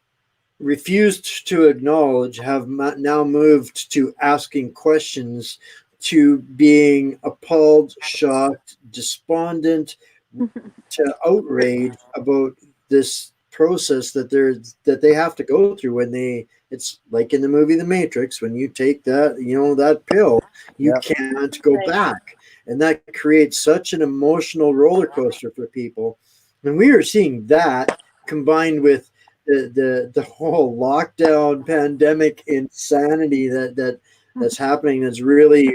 refused to acknowledge have now moved to asking questions, to being appalled, shocked, despondent, to outraged about this process that they have to go through when it's like in the movie The Matrix, when you take that that pill, you can't go back. and that creates such an emotional roller coaster for people. And we are seeing that combined with the whole lockdown pandemic insanity that's happening, that's really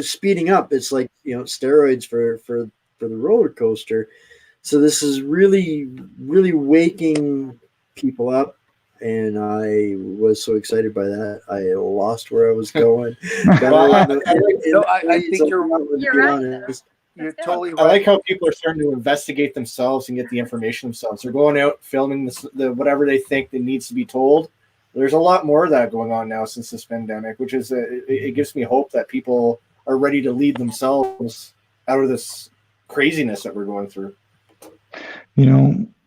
speeding up. It's like, steroids for the roller coaster. So this is really, really waking people up, and I was so excited by that. I lost where I was going. Well, I think you're right. You're totally right. I like how people are starting to investigate themselves and get the information themselves. They're going out filming the whatever they think that needs to be told. There's a lot more of that going on now since this pandemic, which is it gives me hope that people are ready to lead themselves out of this craziness that we're going through.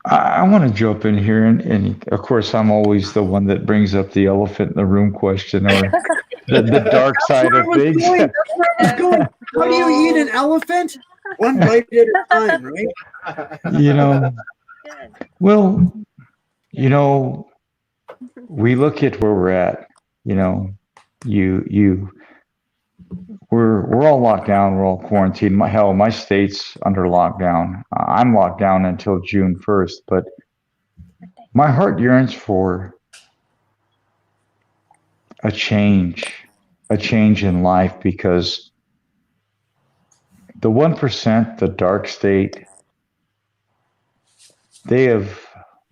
I want to jump in here, and of course, I'm always the one that brings up the elephant in the room question, or the dark side of things. How do you eat an elephant? One bite at a time, right? Well, we look at where we're at. We're all locked down. We're all quarantined. My state's under lockdown. I'm locked down until June 1st, but my heart yearns for a change in life, because the 1%, the dark state, they have,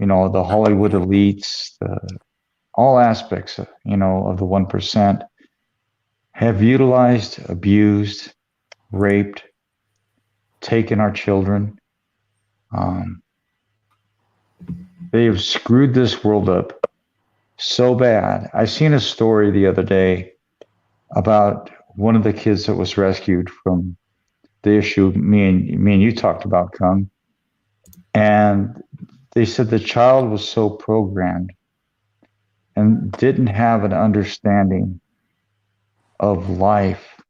the Hollywood elites, all aspects, of the 1%, have utilized, abused, raped, taken our children. They have screwed this world up so bad. I seen a story the other day about one of the kids that was rescued from the issue me and you talked about, Cung. And they said the child was so programmed and didn't have an understanding of life.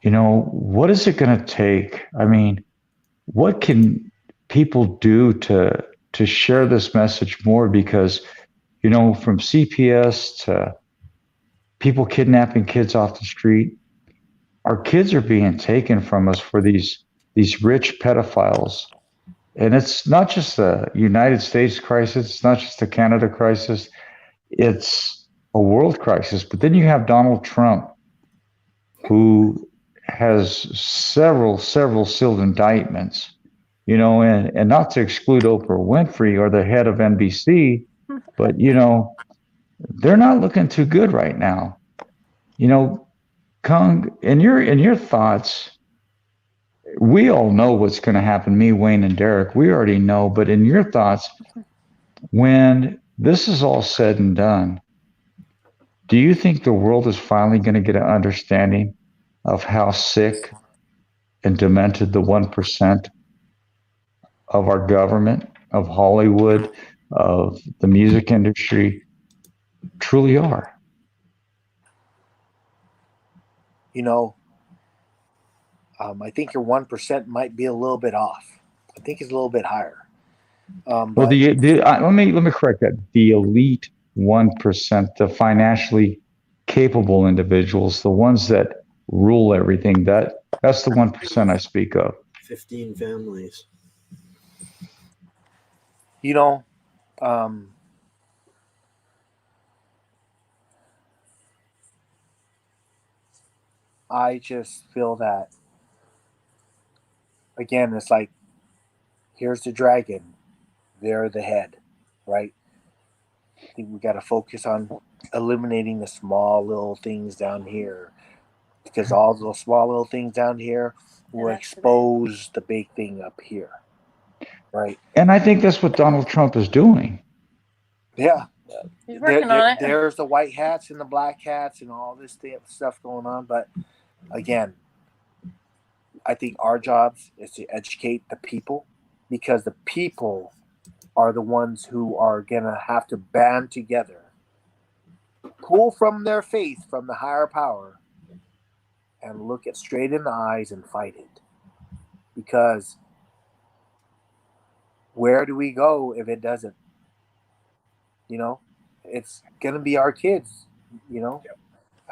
What is it going to take? I mean, what can people do to share this message more? Because, from CPS to people kidnapping kids off the street, our kids are being taken from us for these rich pedophiles. And it's not just the United States crisis. It's not just the Canada crisis. It's a world crisis. But then you have Donald Trump, who has several sealed indictments, and not to exclude Oprah Winfrey or the head of NBC, but, they're not looking too good right now. Cung, in your thoughts, we all know what's going to happen. Me, Wayne, and Derek, we already know. But in your thoughts, when this is all said and done, do you think the world is finally going to get an understanding of how sick and demented the 1% of our government, of Hollywood, of the music industry truly are? I think your 1% might be a little bit off. I think it's a little bit higher. Well, let me correct that. The elite 1%, the financially capable individuals, the ones that rule everything, that's the 1% I speak of. 15 families. I just feel that, again, it's like, here's the dragon, they're the head, right? I think we got to focus on eliminating the small little things down here, because all those small little things down here will expose the big thing up here, right? And I think that's what Donald Trump is doing. Yeah. He's working on it. There's the white hats and the black hats and all this stuff going on. But again, I think our jobs is to educate the people, because the people are the ones who are going to have to band together, pull from their faith from the higher power, and look it straight in the eyes and fight it. Because where do we go if it doesn't? It's going to be our kids,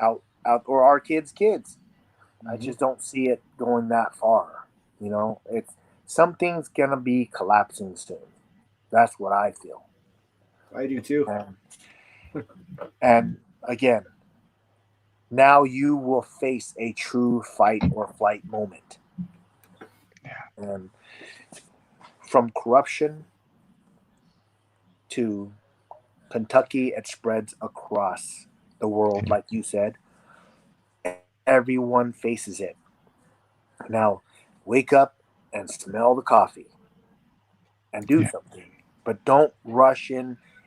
out or our kids' kids. I just don't see it going that far. You know, it's something's gonna be collapsing soon. That's what I feel. I do too. And again, now you will face a true fight or flight moment. And from corruption to Kentucky, it spreads across the world, like you said. Everyone faces it. Now, wake up and smell the coffee and do something. But don't rush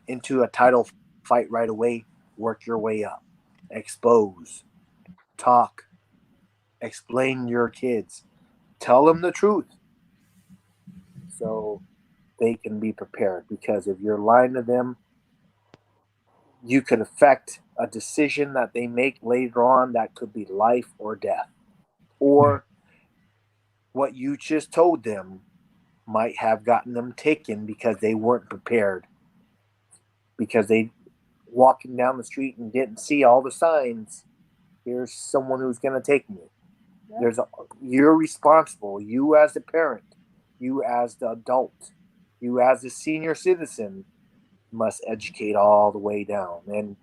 into a title fight right away. Work your way up. Expose. Talk. Explain your kids. Tell them the truth so they can be prepared. Because if you're lying to them, you could affect a decision that they make later on that could be life or death. Or what you just told them might have gotten them taken because they weren't prepared. Because they walking down the street and didn't see all the signs. Here's someone who's going to take me. You're responsible. You as the parent, you as the adult, you as the senior citizen must educate all the way down. And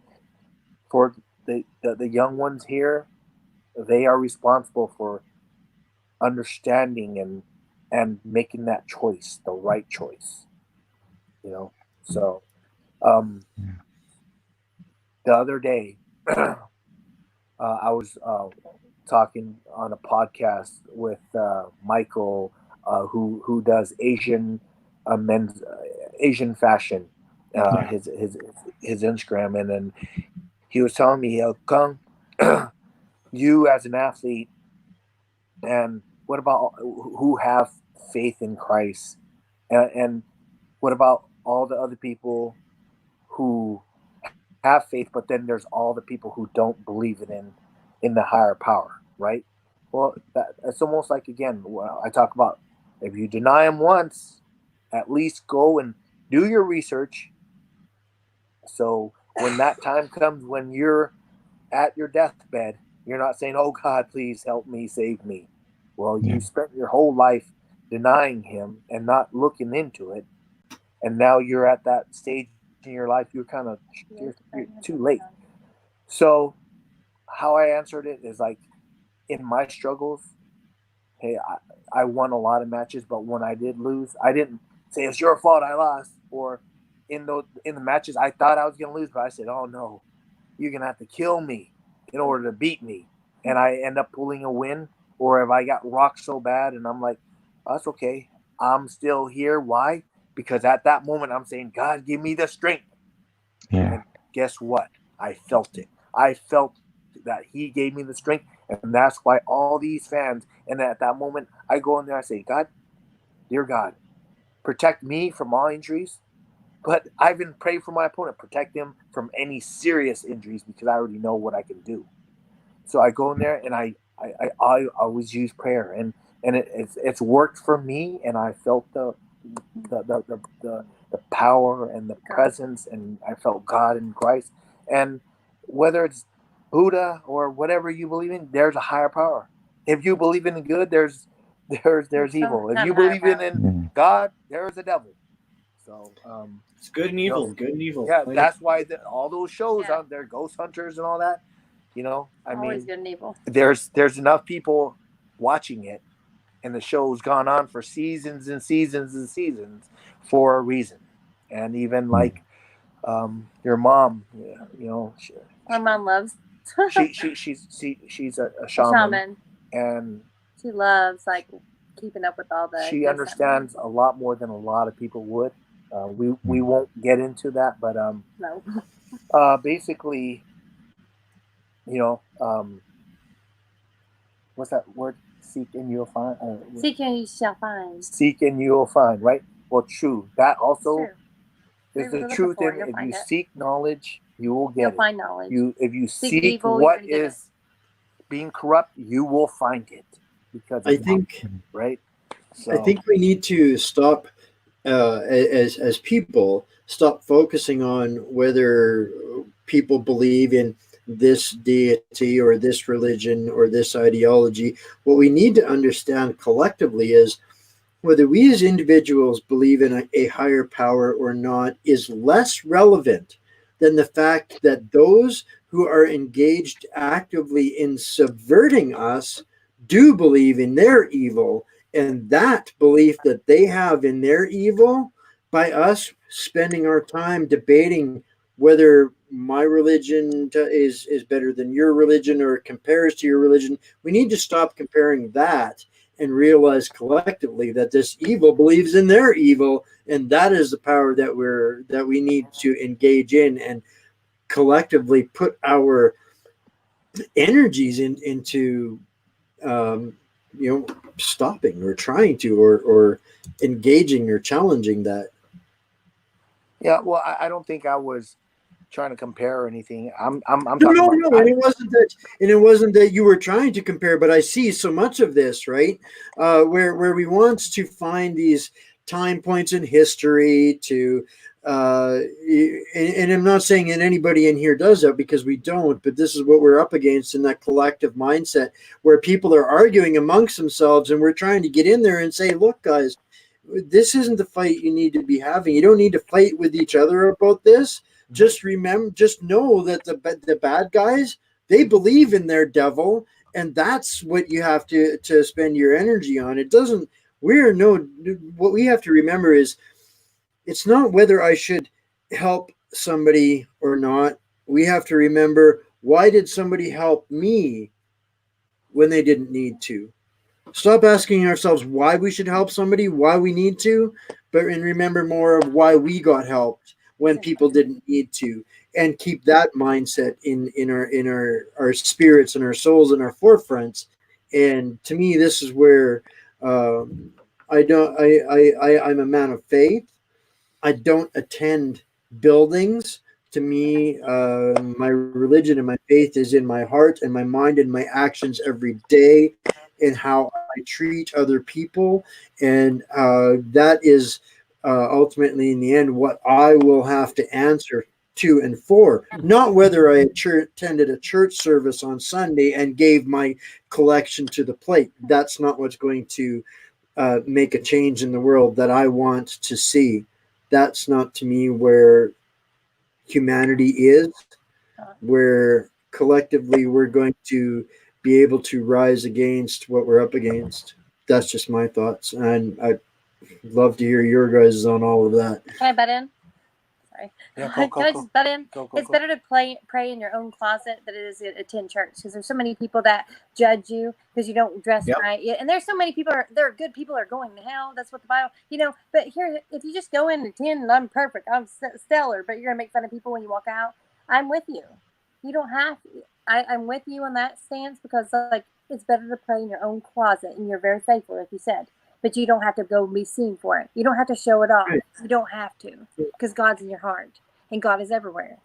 for the young ones here, they are responsible for understanding and making that choice, the right choice. You know, so the other day I was talking on a podcast with Michael, who does Asian men's Asian fashion, his Instagram, and then he was telling me, Kung, you as an athlete, and what about who have faith in Christ, and what about all the other people who have faith, but then there's all the people who don't believe in the higher power, right? Well, it's almost like, again, I talk about, if you deny him once, at least go and do your research. So when that time comes, when you're at your deathbed, you're not saying, oh God, please help me, save me. Well, you spent your whole life denying him and not looking into it. And now you're at that stage in your life, you're too late. So how I answered it is like, in my struggles, hey, I won a lot of matches, but when I did lose, I didn't say it's your fault I lost. Or in the matches I thought I was gonna lose, but I said, oh no, you're gonna have to kill me in order to beat me. And I end up pulling a win. Or if I got rocked so bad and I'm like, oh, that's okay, I'm still here. Why? Because at that moment I'm saying, God, give me the strength. And guess what? I felt it. I felt that he gave me the strength, and that's why all these fans, and at that moment I go in there, I say, God, dear God, protect me from all injuries, but I even pray for my opponent, protect him from any serious injuries, because I already know what I can do. So I go in there and I always use prayer, and it's worked for me, and I felt the power and the presence, and I felt God in Christ. And whether it's Buddha or whatever you believe in, there's a higher power. If you believe in good, there's evil. If you believe in God, there's a devil. So it's good and evil, good and evil. Yeah, that's why all those shows out there, Ghost Hunters and all that. You know, I always mean, good and evil. There's enough people watching it, and the show's gone on for seasons and seasons and seasons for a reason. And even like your mom, you know, my mom loves. she's a shaman, and she loves like keeping up with all the. She understands a lot more than a lot of people would. We won't get into that, but no. Basically, you know, what's that word? Seek and you'll find. Seek and you shall find. Seek and you will find. Right? Well, true. That also is the truth. If you seek knowledge, you will get it. You'll find knowledge. If you seek what is being corrupt, you will find it. Because I think, right? So, I think we need to stop, as people, stop focusing on whether people believe in this deity or this religion or this ideology. What we need to understand collectively is whether we as individuals believe in a higher power or not is less relevant than the fact that those who are engaged actively in subverting us do believe in their evil, and that belief that they have in their evil, by us spending our time debating whether my religion is better than your religion or compares to your religion, we need to stop comparing that and realize collectively that this evil believes in their evil, and that is the power that we need to engage in and collectively put our energies into stopping or trying to or engaging or challenging that. Yeah, well, I don't think I was trying to compare or anything. I'm No, talking about. and it wasn't that you were trying to compare, but I see so much of this, right? Where we want to find these time points in history to, and I'm not saying that anybody in here does that, because we don't, but this is what we're up against in that collective mindset where people are arguing amongst themselves, and we're trying to get in there and say, look, guys, this isn't the fight you need to be having. You don't need to fight with each other about this. Just know that the bad guys, they believe in their devil, and that's what you have to spend your energy on. It doesn't. What we have to remember is, it's not whether I should help somebody or not. We have to remember, why did somebody help me when they didn't need to? Stop asking ourselves why we should help somebody, why we need to, and remember more of why we got helped when people didn't need to, and keep that mindset in our spirits and our souls and our forefronts. And to me, this is where I'm a man of faith. I don't attend buildings. To me, my religion and my faith is in my heart and my mind and my actions every day, and how I treat other people. And that is ultimately, in the end, what I will have to answer to and for. Not whether I attended a church service on Sunday and gave my collection to the plate. That's not what's going to make a change in the world that I want to see. That's not, to me, where humanity is, where collectively we're going to be able to rise against what we're up against. That's just my thoughts, and I'd love to hear your guys on all of that. Can I butt in? Sorry. Yeah, Can I just butt in? Go, It's better to pray in your own closet than it is to attend church, because there's so many people that judge you because you don't dress right. And there's so many people, there are good people are going to hell. That's what the Bible, but here, if you just go in and attend, and I'm perfect, I'm stellar, but you're going to make fun of people when you walk out, I'm with you. You don't have to. I'm with you on that stance, because it's better to pray in your own closet, and you're very faithful, like you said. But you don't have to go be seen for it. You don't have to show it off. You don't have to, because God's in your heart, and God is everywhere.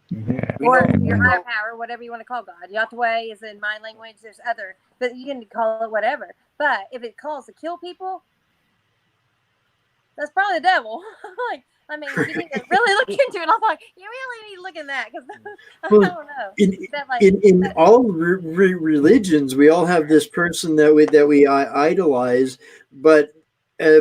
Yeah. Or your higher power, whatever you want to call God. Yahweh is in my language. There's other, but you can call it whatever. But if it calls to kill people, that's probably the devil. You need to really look into it. I'm like, you really need to look in that, because I don't know. In all religions, we all have this person that we idolize, but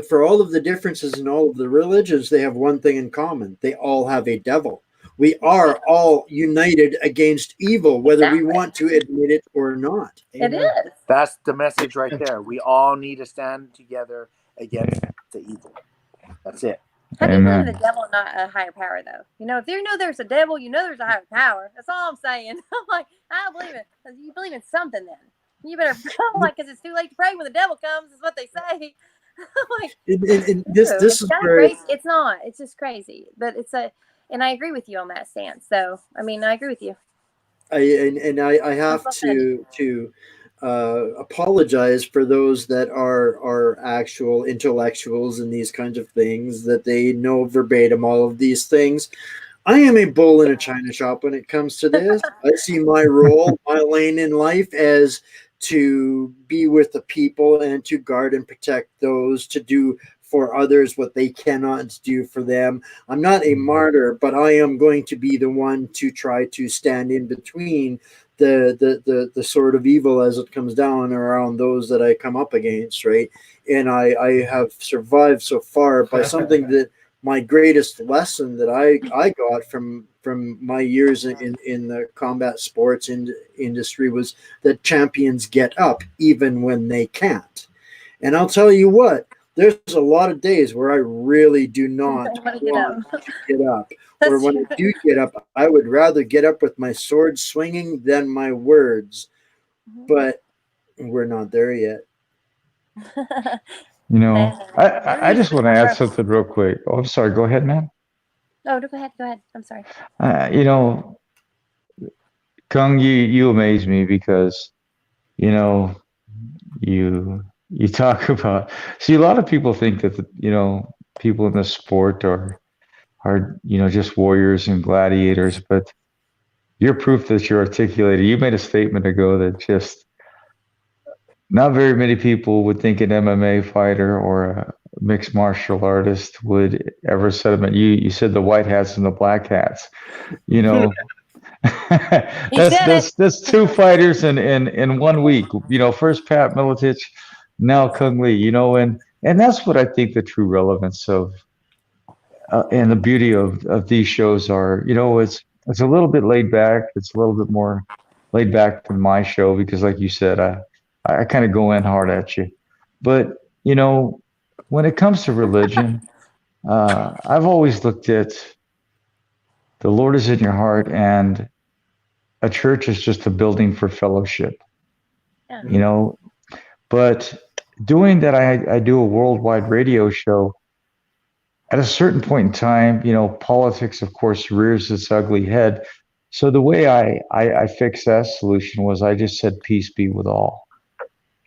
for all of the differences in all of the religions, they have one thing in common: they all have a devil. We are all united against evil, whether we want to admit it or not. It is. That's the message right there. We all need to stand together against the evil. That's it. How do you believe in the devil, not a higher power, though? If you know there's a devil, there's a higher power. That's all I'm saying. I'm like, I don't believe it. You believe in something, then. You better, because it's too late to pray when the devil comes, is what they say. This is where crazy. It's not. It's just crazy. But and I agree with you on that stance. So, I agree with you. I have to apologize for those that are actual intellectuals and these kinds of things, that they know verbatim all of these things. I am a bull in a china shop when it comes to this. I see my role, my lane in life, as to be with the people and to guard and protect those, to do for others what they cannot do for them. I'm not a martyr, but I am going to be the one to try to stand in between the sort of evil as it comes down around those that I come up against, right? And I have survived so far by something that my greatest lesson that I got from my years in the combat sports industry was that champions get up even when they can't. And I'll tell you what, there's a lot of days where I really do not want to get up. Or when I do get up, I would rather get up with my sword swinging than my words. But we're not there yet. You know, I just want to add something real quick. Oh, I'm sorry. Go ahead, man. Oh, go ahead. Go ahead. I'm sorry. You know, Kung, you amaze me because, you know, you talk about. See, a lot of people think that people in the sport are just warriors and gladiators, but you're proof that you're articulated. You made a statement ago that just not very many people would think an MMA fighter or a mixed martial artist would ever sediment. You said the white hats and the black hats. You know, that's two fighters in 1 week. You know, first Pat Miletich, now Kung Lee. You know, and that's what I think the true relevance of and the beauty of these shows are. You know, it's a little bit laid back. It's a little bit more laid back than my show because, like you said, I kind of go in hard at you. But, you know, when it comes to religion, I've always looked at the Lord is in your heart and a church is just a building for fellowship, you know. But doing that, I do a worldwide radio show. At a certain point in time, you know, politics, of course, rears its ugly head. So the way I fixed that solution was I just said, peace be with all.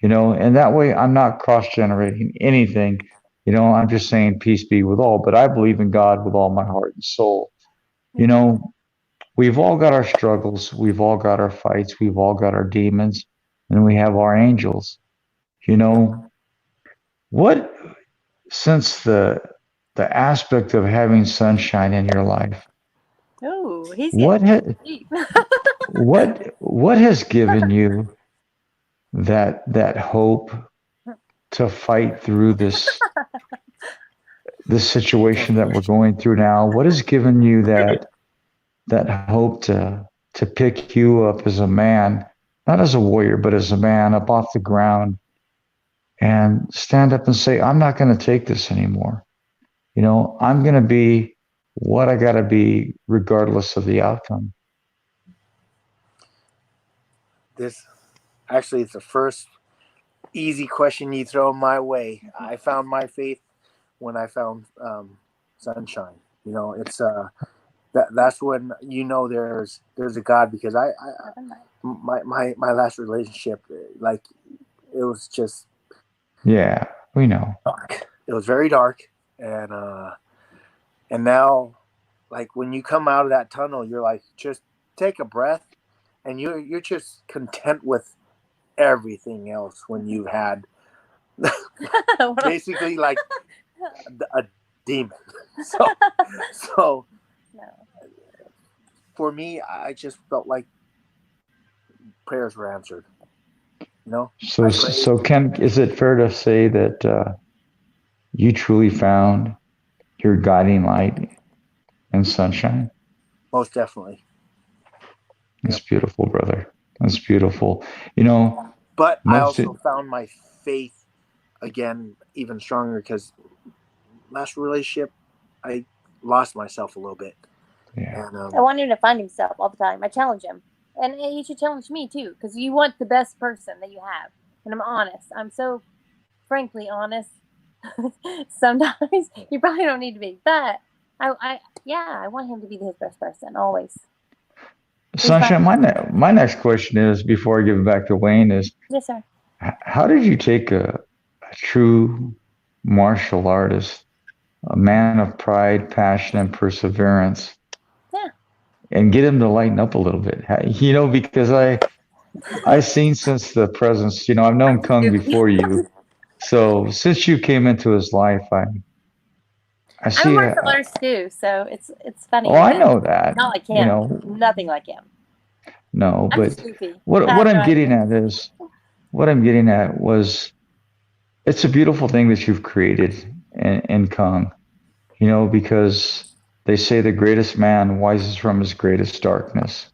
You know, and that way I'm not cross-generating anything. You know, I'm just saying peace be with all, but I believe in God with all my heart and soul. You know, we've all got our struggles. We've all got our fights. We've all got our demons, and we have our angels. You know, what, since the aspect of having sunshine in your life, Oh, he's what has given you that hope to fight through this situation that we're going through now? What has given you that hope to pick you up as a man, not as a warrior, but as a man up off the ground and stand up and say, I'm not going to take this anymore. You know, I'm going to be what I got to be regardless of the outcome. This actually is the first easy question you throw my way. I found my faith when I found sunshine. You know, it's that's when you know there's a God, because my last relationship, like, it was just we know dark. It was very dark, and now, like, when you come out of that tunnel, you're like, just take a breath, and you're just content with everything else when you've had basically like a demon. So for me, I just felt like prayers were answered. You know. So Ken, is it fair to say that you truly found your guiding light and sunshine? Most definitely. That's beautiful, brother. That's beautiful. You know. But I also found my faith again even stronger, because last relationship I lost myself a little bit. Yeah. And, I want him to find himself all the time. I challenge him, and he should challenge me too, because you want the best person that you have. And I'm honest. I'm so frankly honest. Sometimes you probably don't need to be, but I want him to be his best person always. Sunshine, my next question is, before I give it back to Wayne, is yes, sir. How did you take a true martial artist, a man of pride, passion, and perseverance, and get him to lighten up a little bit? You know, because I've seen since the presence, you know, I've known Kung before you, So since you came into his life, I I'm see a a, martial artist too, so it's funny. oh, I but know that, Not like you him. know, Nothing like him. no, I'm just but goofy. what I what have I'm no getting idea. at is what I'm getting at was it's a beautiful thing that you've created in Kung, you know, because they say the greatest man rises from his greatest darkness.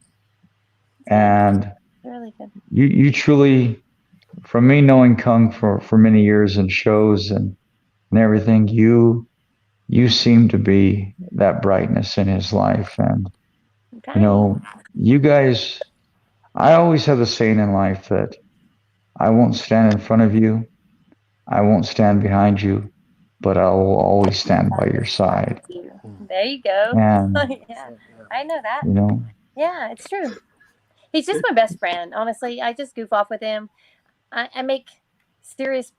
And Really good. you truly, from me knowing Kung for many years in shows and everything, you seem to be that brightness in his life. And, you Okay. know, you guys, I always have the saying in life that I won't stand in front of you, I won't stand behind you, but I will always stand by your side. There you go. And, Yeah, I know that. you know, Yeah, it's true. He's just my best friend. Honestly, I just goof off with him. I make serious,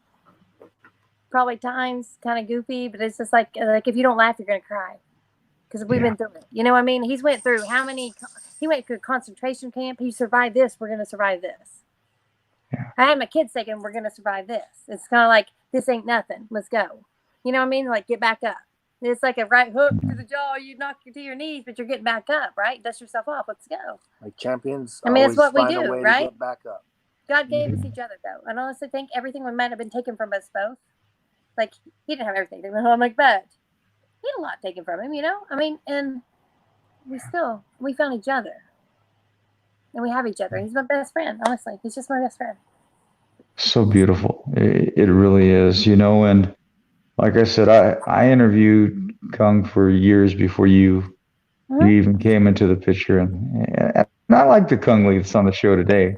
probably times kind of goofy, but it's just like if you don't laugh, you're gonna cry because we've yeah, been through it. You know what I mean? He's went through how many? He went through concentration camp. He survived this. We're gonna survive this. yeah. I had my kids thinking we're gonna survive this. It's kind of like this ain't nothing. Let's go. You know what I mean? Like get back up. It's like a right hook to the jaw. You knock you to your knees, but you're getting back up, right? Dust yourself off. Let's go. Like champions I mean, it's always what we find a do, way right? to get back up. God gave us each other, though. And I honestly think everything might have been taken from us both. Like, he didn't have everything. I'm like, but he had a lot taken from him, you know? I mean, and we found each other. And we have each other. He's my best friend, honestly. He's just my best friend. So beautiful. It really is, you know, and like I said, I interviewed Kung for years before you even came into the picture, and I like the Kung Lee that's on the show today.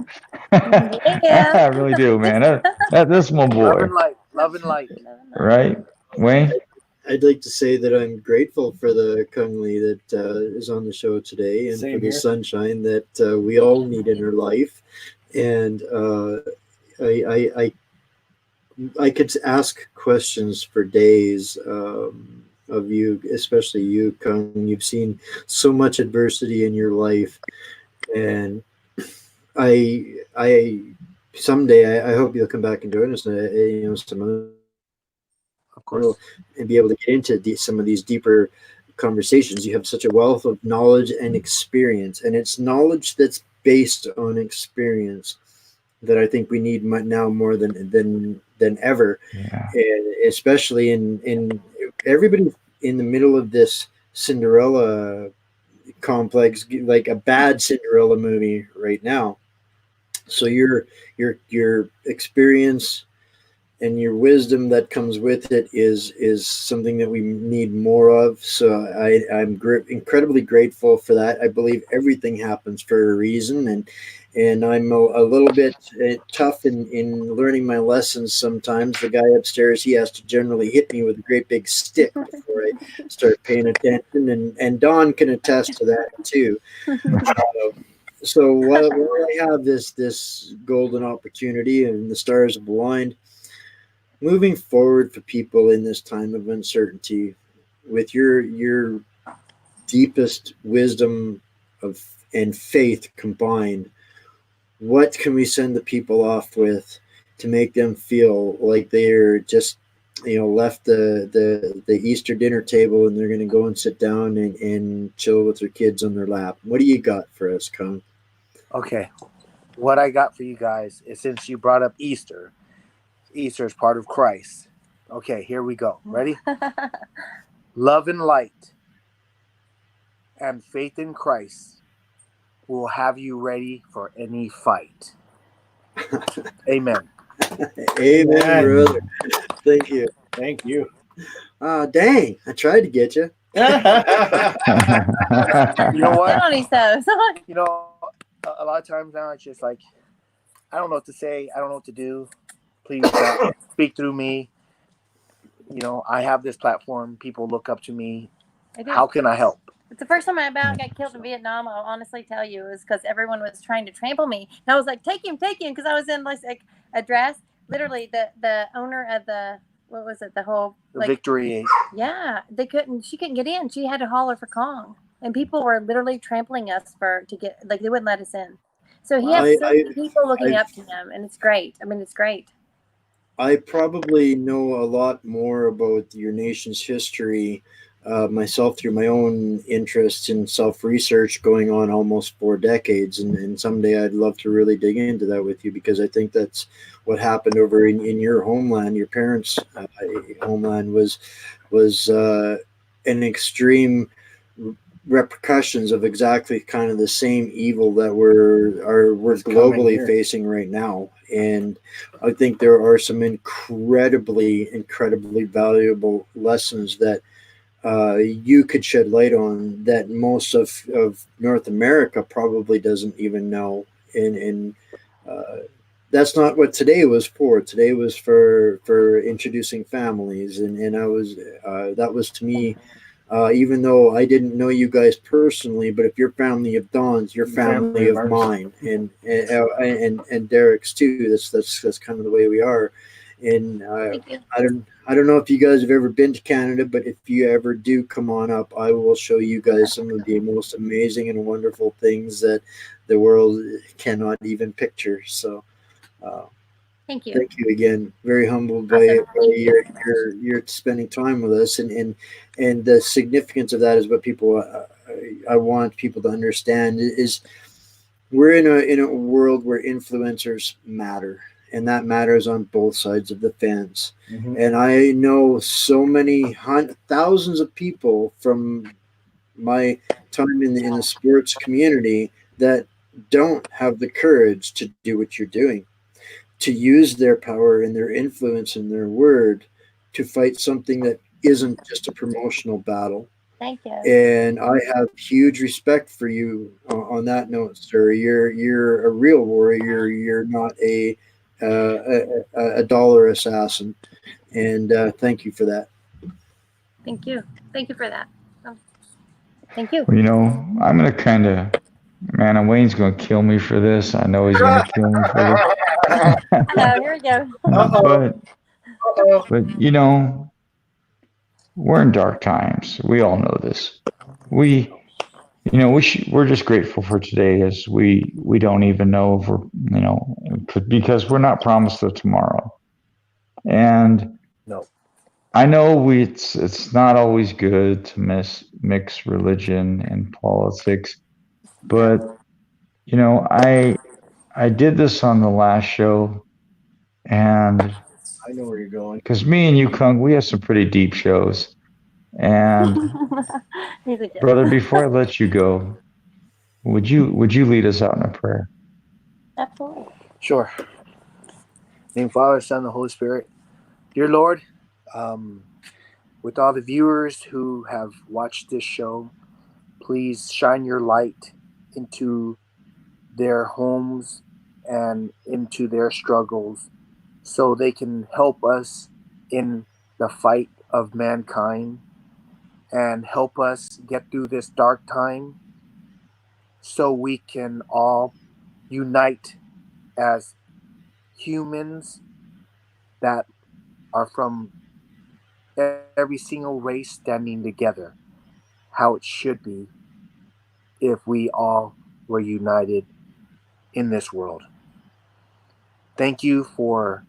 Yeah. I really do, man. That's my boy, Love and light. right, Wayne? I'd like to say that I'm grateful for the Kung Lee that is on the show today, and Same for the here. sunshine that we all need in our life. And I could ask questions for days of you, especially you, Kung. You've seen so much adversity in your life, and I someday I hope you'll come back and join us. Some other, Of course. and be able to get into some of these deeper conversations. You have such a wealth of knowledge and experience, and it's knowledge that's based on experience that I think we need now more than ever. Yeah. And especially in everybody in the middle of this Cinderella complex, like a bad Cinderella movie right now. So your experience and your wisdom that comes with it is something that we need more of. So I'm incredibly grateful for that. I believe everything happens for a reason, and I'm a little bit tough in learning my lessons sometimes. The guy upstairs, he has to generally hit me with a great big stick before I start paying attention, and Don can attest to that too. So while I have this golden opportunity and the stars have aligned, moving forward for people in this time of uncertainty, with your deepest wisdom of and faith combined, what can we send the people off with to make them feel like they're just left the Easter dinner table and they're going to go and sit down and chill with their kids on their lap? What do you got for us, Kung? Okay. What I got for you guys is, since you brought up Easter is part of Christ. Okay, here we go. Ready? Love and light and faith in Christ will have you ready for any fight. Amen. Amen, brother. Thank you. Thank you. Dang, I tried to get you. You know what? Get on his toes. You know, a lot of times now it's just like, I don't know what to say. I don't know what to do. Please speak through me. You know, I have this platform. People look up to me. How can I help? It's the first time I about got killed in Vietnam. I'll honestly tell you, it was because everyone was trying to trample me. And I was like, take him, because I was in like a dress. Literally, the owner of the, what was it, the whole Victory. Yeah, she couldn't get in. She had to holler for Kong. And people were literally trampling us to get, like, they wouldn't let us in. So he has so many people looking up to him, and it's great. I mean, it's great. I probably know a lot more about your nation's history myself through my own interests in self-research going on almost 4 decades, and someday I'd love to really dig into that with you, because I think that's what happened over in your homeland. Your parents' homeland was an extreme repercussions of exactly kind of the same evil that we're globally facing right now. And I think there are some incredibly valuable lessons that you could shed light on that most of North America probably doesn't even know. And that's not what today was for. Today was for introducing families, and I was that was to me. Even though I didn't know you guys personally, but if you're family of Don's, you're family of mine, and Derek's too. That's kind of the way we are. And I don't know if you guys have ever been to Canada, but if you ever do, come on up. I will show you guys some of the most amazing and wonderful things that the world cannot even picture. So. Thank you. Thank you again. Very humbled by your spending time with us, and the significance of that is what people I want people to understand is we're in a world where influencers matter, and that matters on both sides of the fence. Mm-hmm. And I know so many thousands of people from my time in the sports community that don't have the courage to do what you're doing, to use their power and their influence and their word to fight something that isn't just a promotional battle. Thank you. And I have huge respect for you on that note, sir. You're a real warrior. You're not a dollar assassin. And thank you for that. Thank you. Thank you for that. Oh, thank you. Well, you know, I'm going to kind of, man, Wayne's going to kill me for this. I know he's going to kill me for this. Here we go. But you know, we're in dark times. We all know this. We're just grateful for today, as we don't even know if we're, because we're not promised a tomorrow. And no, I know it's not always good to mix religion and politics, but you know, I did this on the last show, and I know where you're going. Because me and you, Cung, we have some pretty deep shows. And brother, before I let you go, would you lead us out in a prayer? Absolutely. Sure. Name Father, Son, and the Holy Spirit. Dear Lord, with all the viewers who have watched this show, please shine your light into their homes and into their struggles, so they can help us in the fight of mankind and help us get through this dark time, so we can all unite as humans that are from every single race standing together, how it should be if we all were united in this world. Thank you for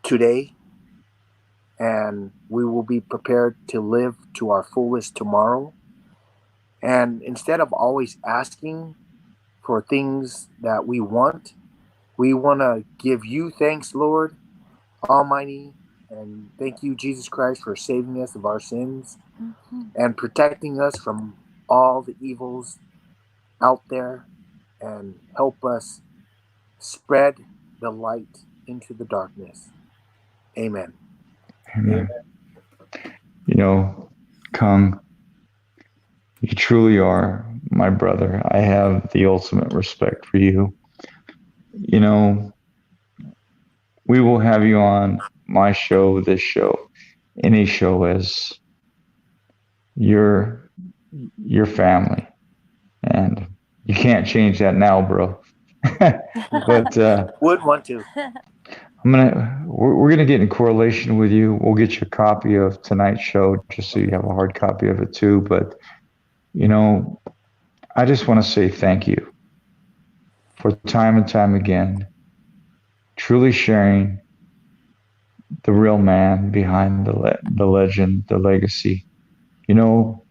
today, and we will be prepared to live to our fullest tomorrow. And instead of always asking for things that we want to give you thanks, Lord Almighty, and thank you, Jesus Christ, for saving us of our sins and protecting us from all the evils out there, and help us spread the light into the darkness. Amen. Amen. You know, Cung, you truly are my brother. I have the ultimate respect for you. You know, we will have you on my show, this show, any show, as your family. And you can't change that now, bro. But would want to. We're gonna get in correlation with you. We'll get you a copy of tonight's show, just so you have a hard copy of it too. But you know, I just want to say thank you for time and time again, truly sharing the real man behind the legend, the legacy. You know,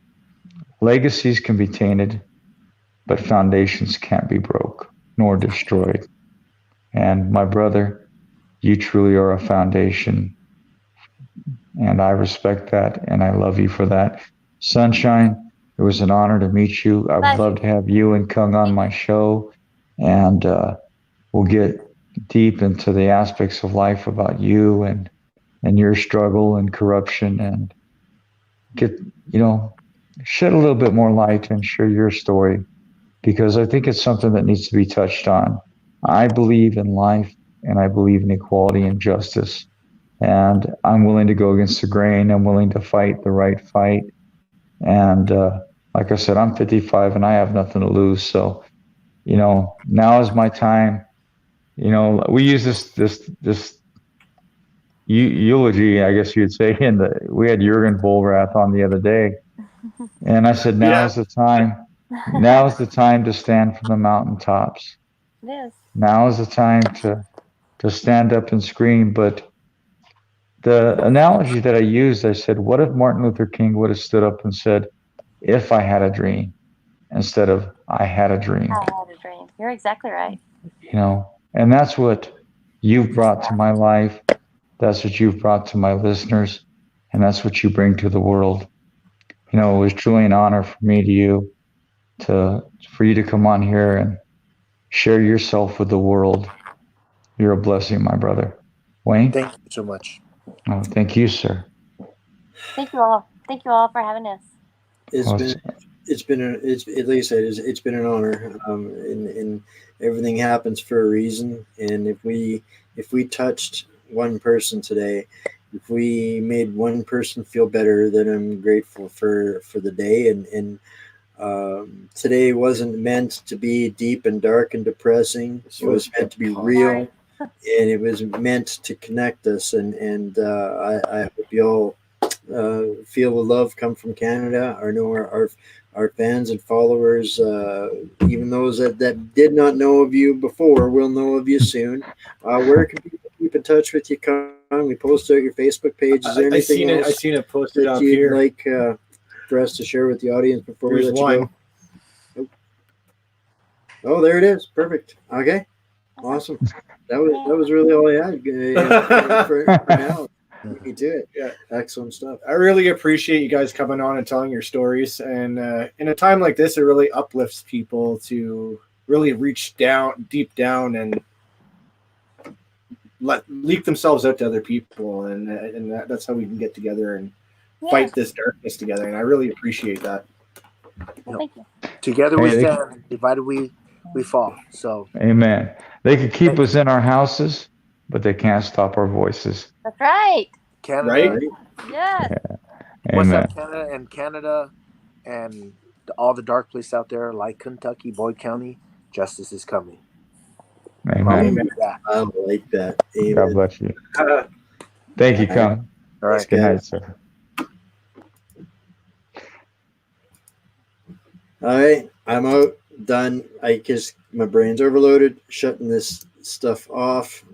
legacies can be tainted, but foundations can't be broke nor destroyed. And my brother, you truly are a foundation, and I respect that, and I love you for that. Sunshine, it was an honor to meet you. I would love to have you and Kung on my show, and we'll get deep into the aspects of life about you and your struggle and corruption, and get, shed a little bit more light and share your story, because I think it's something that needs to be touched on. I believe in life, and I believe in equality and justice, and I'm willing to go against the grain. I'm willing to fight the right fight. And like I said, I'm 55 and I have nothing to lose. So, now is my time. We use this eulogy, I guess you'd say, we had Jurgen Vollrath on the other day, and I said, now is the time. Now is the time to stand from the mountaintops. Yes. Now is the time to stand up and scream. But the analogy that I used, I said, what if Martin Luther King would have stood up and said, if I had a dream, instead of I had a dream? I had a dream. You're exactly right. And that's what you've brought to my life. That's what you've brought to my listeners. And that's what you bring to the world. It was truly an honor for me for you to come on here and share yourself with the world. You're a blessing, my brother. Wayne? Thank you so much. Oh, thank you, sir. Thank you all. Thank you all for having us. It's been like you said, it's been an honor. And everything happens for a reason. And if we touched one person today, if we made one person feel better, then I'm grateful for the day. And today wasn't meant to be deep and dark and depressing. It was meant to be real, and it was meant to connect us. And I hope you all feel the love come from Canada. I know our fans and followers, even those that did not know of you before, will know of you soon. Where can people keep in touch with you, Kung? We post out your Facebook page. Is there anything else I seen it posted that up you'd here. like for us to share with the audience before we let you go? Oh, there it is. Perfect. Okay. Awesome. That was really all I had for now. Me too. Yeah. Excellent stuff. I really appreciate you guys coming on and telling your stories. And in a time like this, it really uplifts people to really reach deep down and leak themselves out to other people. And that's how we can get together and fight this darkness together. And I really appreciate that. Well, thank you. Together we stand, divided we fall. So amen. They could keep us in our houses, but they can't stop our voices. That's right. Canada, right? Yes. Yeah. What's Amen. up, Canada and all the dark places out there, like Kentucky, Boyd County, justice is coming. Amen. I like that. Amen. God bless you. Thank you, Kung. All right. Good night, sir. All right. I'm out. Done. I guess my brain's overloaded. Shutting this stuff off.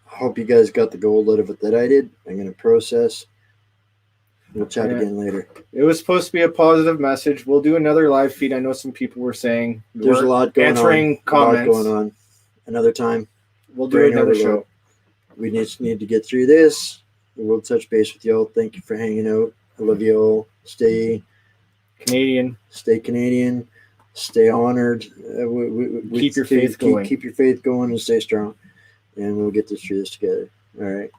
Hope you guys got the gold out of it that I did. I'm going to process. We'll chat again later. It was supposed to be a positive message. We'll do another live feed. I know some people were saying there's a lot going answering comments. A lot going on. Another time. We'll do another show. We just need to get through this. We'll touch base with y'all. Thank you for hanging out. I love you all. Stay Canadian. Stay honored. Keep your faith going. Keep your faith going and stay strong. And we'll get through this together. All right.